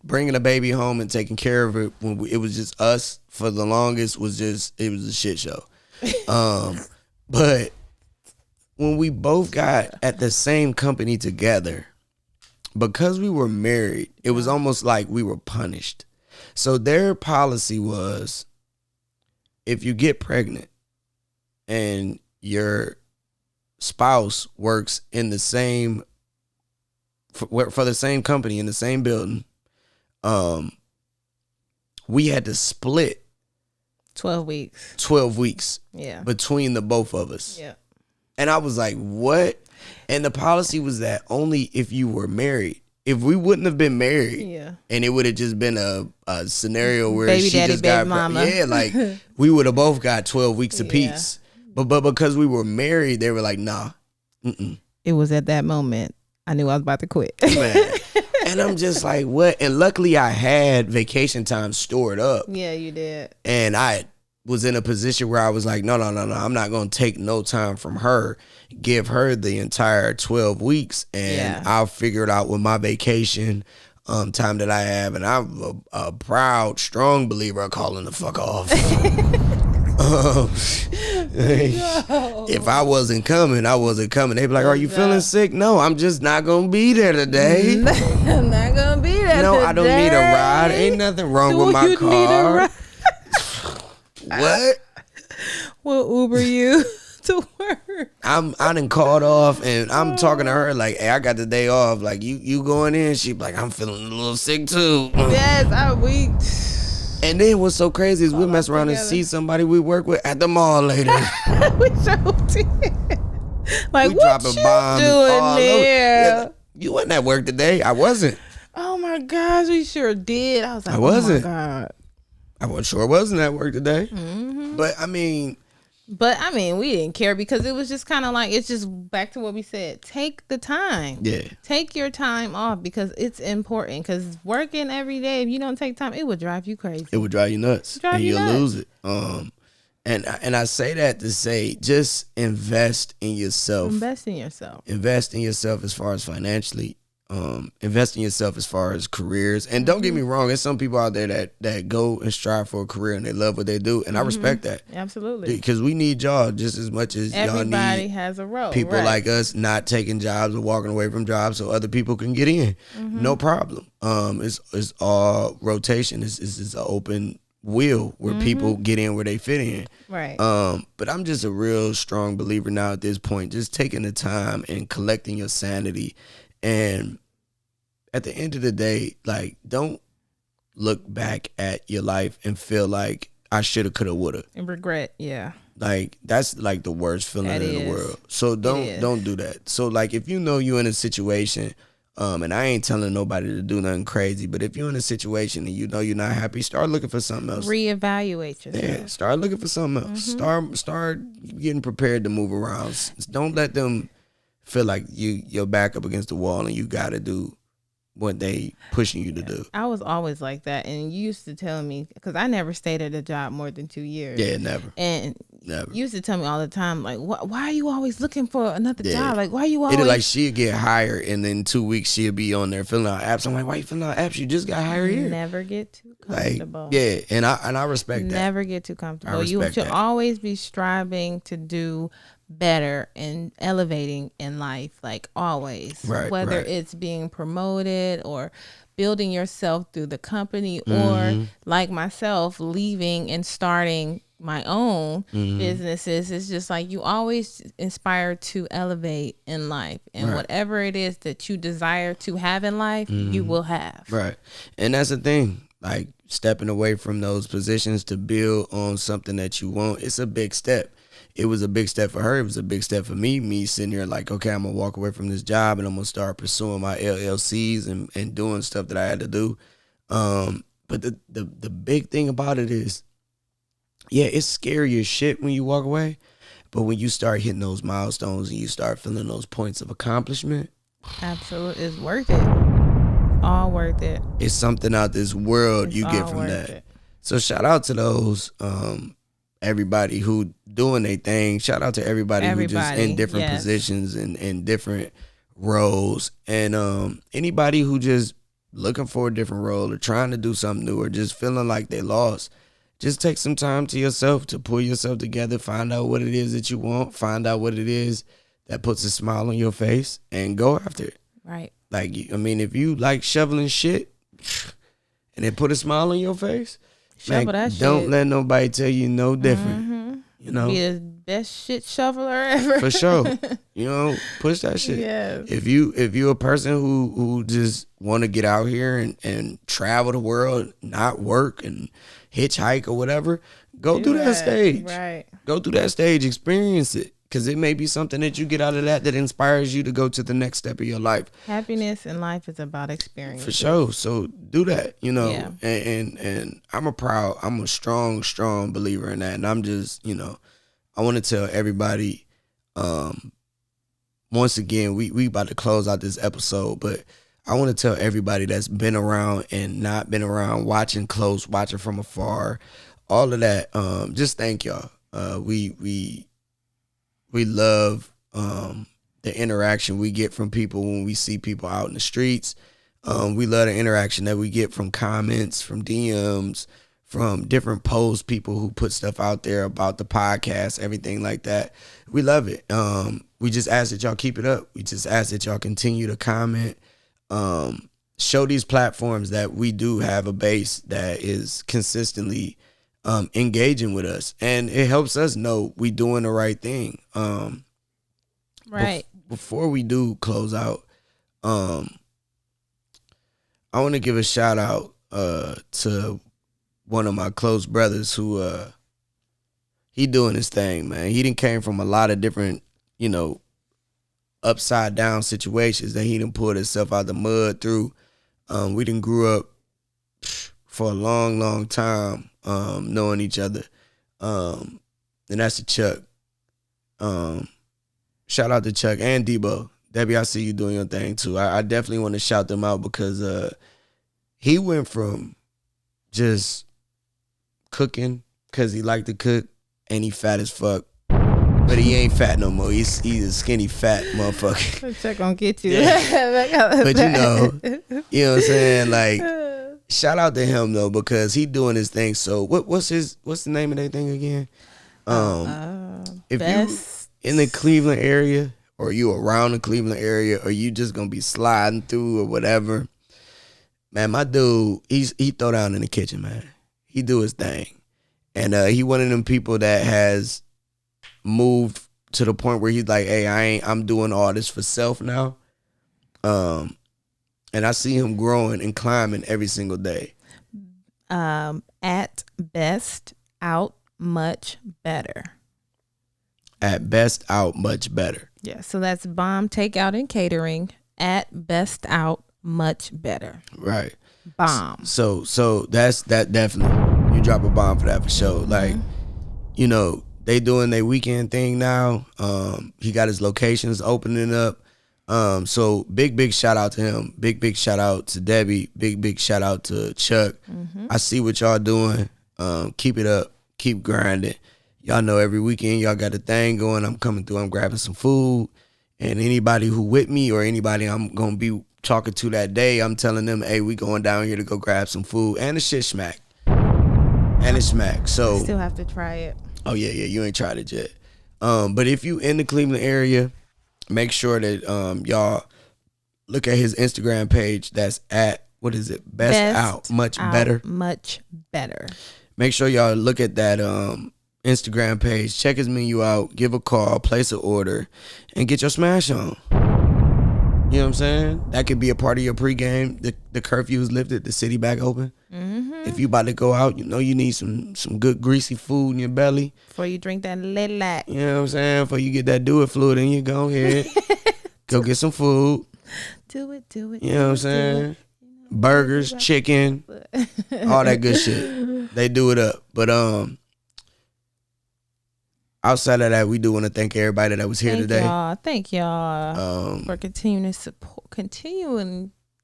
bringing a baby home and taking care of it when it was just us for the longest it was a shit show. But when we both got at the same company together, because we were married, it was almost like we were punished. So their policy was, if you get pregnant and your spouse works in the same, for the same company in the same building, we had to split 12 weeks. 12 weeks. Yeah. Between the both of us. Yeah. And I was like, what? And the policy was that only if you were married. If we wouldn't have been married, and it would have just been a scenario where baby she daddy, just baby got mama. Yeah, like we would have both got 12 weeks apiece. But because we were married, they were like, nah. It was at that moment I knew I was about to quit. Man. And I'm just like, what? And luckily I had vacation time stored up. Yeah, you did. And I was in a position where I was like, no, I'm not going to take no time from her, give her the entire 12 weeks, and I'll figure it out with my vacation time that I have. And I'm a proud, strong believer of calling the fuck off. If I wasn't coming, I wasn't coming. They'd be like, are you feeling sick? No, I'm just not going to be there today. I'm not going to be there No, today. I don't need a ride. Ain't nothing wrong with my car. What? We'll Uber you to work. I done called off, and I'm talking to her like, hey, I got the day off. Like, you going in? She like, I'm feeling a little sick too. Yes, we. And then what's so crazy is we'll mess around and see somebody we work with at the mall later. We so did. Like, we what you doing there? Yeah, you wasn't at work today. I wasn't. Oh my gosh, we sure did. I was like, I wasn't. Oh my God. I wasn't at work today. Mm-hmm. But I mean, we didn't care because it was just kind of like, it's just back to what we said. Take the time. Yeah. Take your time off because it's important. Because working every day, if you don't take time, it would drive you crazy. It would drive you nuts. And you'll lose it. And I say that to say, just invest in yourself. Invest in yourself. Invest in yourself as far as financially. Invest in yourself as far as careers. And don't get me wrong, there's some people out there that go and strive for a career and they love what they do, and I respect that. Absolutely. Because we need y'all just as much as y'all need. Everybody has a role. People like us not taking jobs or walking away from jobs so other people can get in. No problem. It's all rotation. It's an open wheel where people get in where they fit in. Right. But I'm just a real strong believer now at this point, just taking the time and collecting your sanity. And at the end of the day, like, don't look back at your life and feel like I shoulda, coulda, woulda. And regret, yeah. Like that's like the worst feeling in the world. So don't do that. So like if you know you're in a situation, and I ain't telling nobody to do nothing crazy, but if you're in a situation and you know you're not happy, start looking for something else. Reevaluate yourself. Yeah, start looking for something else. Start getting prepared to move around. Don't let them feel like you're back up against the wall and you gotta do what they pushing you to do. I was always like that, and you used to tell me, because I never stayed at a job more than 2 years. Yeah, never. And never. You used to tell me all the time, like, why are you always looking for another job? Like, why are you always... It's like she'd get hired, and then 2 weeks she'll be on there filling out apps. I'm like, why you filling out apps? You just got hired here. Never get too comfortable. Like, yeah, and I respect that. Never get too comfortable. You should always be striving to do better and elevating in life, like always. Right, whether it's being promoted or building yourself through the company, or like myself, leaving and starting my own businesses. It's just like you always inspire to elevate in life, and whatever it is that you desire to have in life, you will have. Right. And that's the thing, like stepping away from those positions to build on something that you want, it's a big step. It was a big step for her. It was a big step for me. Me sitting here like, okay, I'm going to walk away from this job and I'm going to start pursuing my LLCs and doing stuff that I had to do. But the big thing about it is, yeah, it's scary as shit when you walk away. But when you start hitting those milestones and you start feeling those points of accomplishment. Absolutely. It's worth it. All worth it. It's something out this world you get from that. So shout out to those everybody who doing their thing. Shout out to everybody who just in different positions and in different roles. And anybody who just looking for a different role or trying to do something new or just feeling like they lost. Just take some time to yourself to pull yourself together, find out what it is that you want, find out what it is that puts a smile on your face, and go after it. Right. Like, I mean, if you like shoveling shit and it put a smile on your face, shovel that shit. Don't let nobody tell you no different. You know, be the best shit shoveler ever. For sure. You know, push that shit. Yeah. If you a person who just want to get out here and travel the world, not work and hitchhike or whatever, go through that stage. Right. Go through that stage, experience it. Because it may be something that you get out of that inspires you to go to the next step of your life. Happiness in life is about experience. For sure. So do that, you know. Yeah. And I'm a strong believer in that. And I'm just, you know, I want to tell everybody, once again, we about to close out this episode, but I want to tell everybody that's been around and not been around, watching close, watching from afar, all of that, just thank y'all. We love the interaction we get from people when we see people out in the streets. We love the interaction that we get from comments, from DMs, from different posts, people who put stuff out there about the podcast, everything like that. We love it. We just ask that y'all keep it up. We just ask that y'all continue to comment. Show these platforms that we do have a base that is consistently engaging with us, and it helps us know we doing the right thing. Right. Before we do close out, I want to give a shout out to one of my close brothers who he doing his thing, man. He done came from a lot of different, you know, upside down situations that he done pulled himself out the mud through. We done grew up for a long time, knowing each other. And that's the Chuck. Shout out to Chuck and Debo. Debbie, I see you doing your thing too. I definitely want to shout them out because he went from just cooking because he liked to cook and he fat as fuck. But he ain't fat no more. He's a skinny fat motherfucker. Check gonna get you. Yeah. But you know what I'm saying? Like, shout out to him though, because he doing his thing. So what's the name of that thing again? If you in the Cleveland area or you around the Cleveland area or you just gonna be sliding through or whatever, man, my dude, he throw down in the kitchen, man. He do his thing. And he one of them people that has moved to the point where he's like, hey, I'm doing all this for self now. And I see him growing and climbing every single day. at best out much better. At best out much better. Yeah, so that's bomb takeout and catering at best out much better. Right. Bomb. So that's that definitely. You drop a bomb for that for sure. Like, you know, they doing their weekend thing now. He got his locations opening up. So big shout out to him. Big shout out to Debbie. Big shout out to Chuck. I see what y'all doing. Keep it up. Keep grinding. Y'all know every weekend y'all got a thing going. I'm coming through. I'm grabbing some food. And anybody who with me or anybody I'm going to be talking to that day, I'm telling them, hey, we going down here to go grab some food. And the shit smack. And it smack. So I still have to try it. Oh, yeah. You ain't tried it yet. But if you in the Cleveland area, make sure that y'all look at his Instagram page. That's at, what is it? Best out much better. Much better. Make sure y'all look at that Instagram page. Check his menu out. Give a call. Place an order. And get your smash on. You know what I'm saying? That could be a part of your pregame. The curfew is lifted. The city back open. If you about to go out, you know you need some good greasy food in your belly. Before you drink that little light. You know what I'm saying? Before you get that do it fluid in you, go ahead. Go get some food. Do it. You know what I'm saying? Burgers, chicken, all that good shit. They do it up. But outside of that, we do want to thank everybody that was here today. Thank y'all for continuing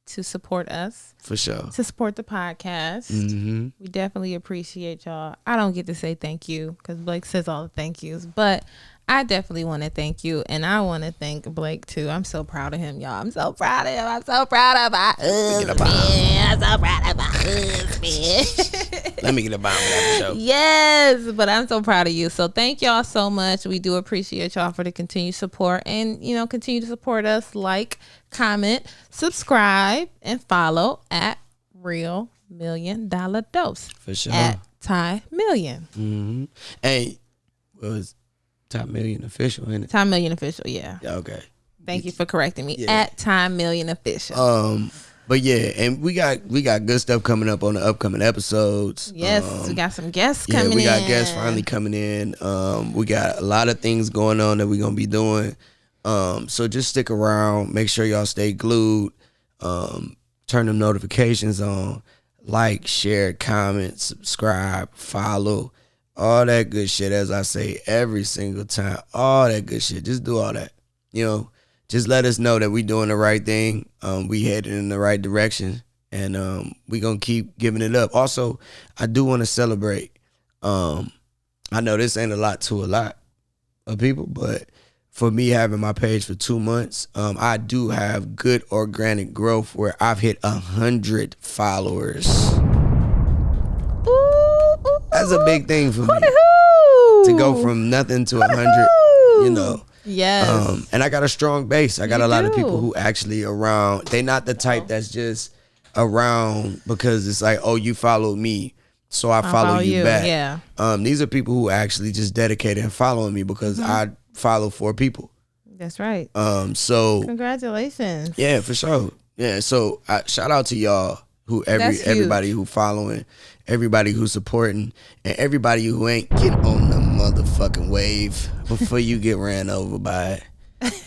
to support us. For sure. To support the podcast. We definitely appreciate y'all. I don't get to say thank you because Blake says all the thank yous, but I definitely want to thank you, and I want to thank Blake too. I'm so proud of him, y'all. I'm so proud of him. I'm so proud of my husband. I'm so proud of my husband. Let me get a bomb for that show. Yes, but I'm so proud of you. So thank y'all so much. We do appreciate y'all for the continued support, and continue to support us. Like, comment, subscribe, and follow at Real $1 Million Dose. For sure. At Ty Million. Hey, what was Top Million Official, ain't it? Ty Million Official, yeah. Okay. Thank you for correcting me. Yeah. At Ty Million Official. But yeah, and we got good stuff coming up on the upcoming episodes. Yes, we got some guests coming in. We got guests finally coming in. We got a lot of things going on that we're gonna be doing. So just stick around. Make sure y'all stay glued. Turn them notifications on. Like, share, comment, subscribe, follow. All that good shit, as I say every single time. All that good shit. Just do all that. Just let us know that we doing the right thing. We headed in the right direction. And we going to keep giving it up. Also, I do want to celebrate. I know this ain't a lot of people, but for me having my page for 2 months, I do have good organic growth where I've hit 100 followers. That's a big thing for me. To go from nothing to 100, Yes. And I got a strong base. I got a lot of people who actually around. They not the type that's just around because it's like, oh, you follow me, so I follow you back. Yeah. These are people who actually just dedicated and following me because I follow 4 people. That's right. So congratulations. Yeah, for sure. Yeah. So shout out to y'all everybody who following, everybody who's supporting, and everybody who ain't get on the motherfucking wave before you get ran over by it.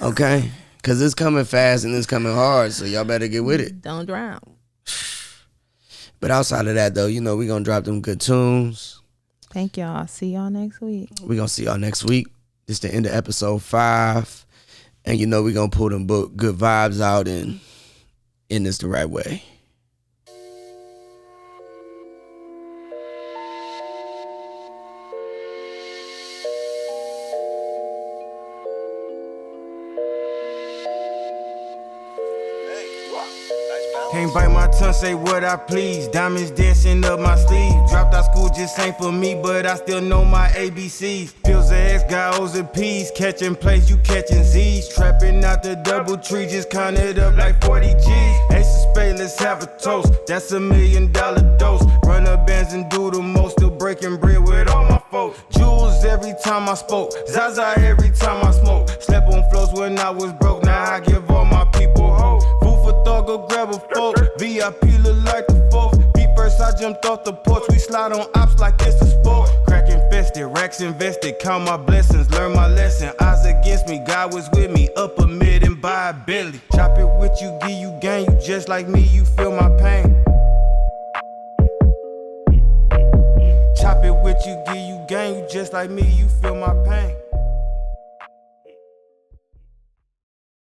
Okay? Because it's coming fast and it's coming hard, so y'all better get with it. Don't drown. But outside of that, though, we going to drop them good tunes. Thank y'all. See y'all next week. We going to see y'all next week. This is the end of episode 5. And we going to pull them good vibes out and end this the right way. Can't bite my tongue, say what I please. Diamonds dancing up my sleeve. Dropped out school just ain't for me, but I still know my ABCs. Pills of X, got O's and P's. Catching plays, you catching Z's. Trapping out the double tree, just counted up like 40 G's. Ace of spade, let's have a toast. That's $1 million dose. Run up bands and do the most. Still breaking bread with all my folks. Jewels every time I spoke. Zaza every time I smoke. Slept on floors when I was broke. Now I give all my people hope. Food for thought, go grab a fork. VIP look like the fourth. Be first, I jump jumped off the porch. We slide on ops like it's a sport. Crack infested, racks invested. Count my blessings, learn my lesson. Odds against me, God was with me. Up a mid and buy a Bentley. Chop it with you, give you gain. You just like me, you feel my pain. Chop it with you, give you gain. You just like me, you feel my pain.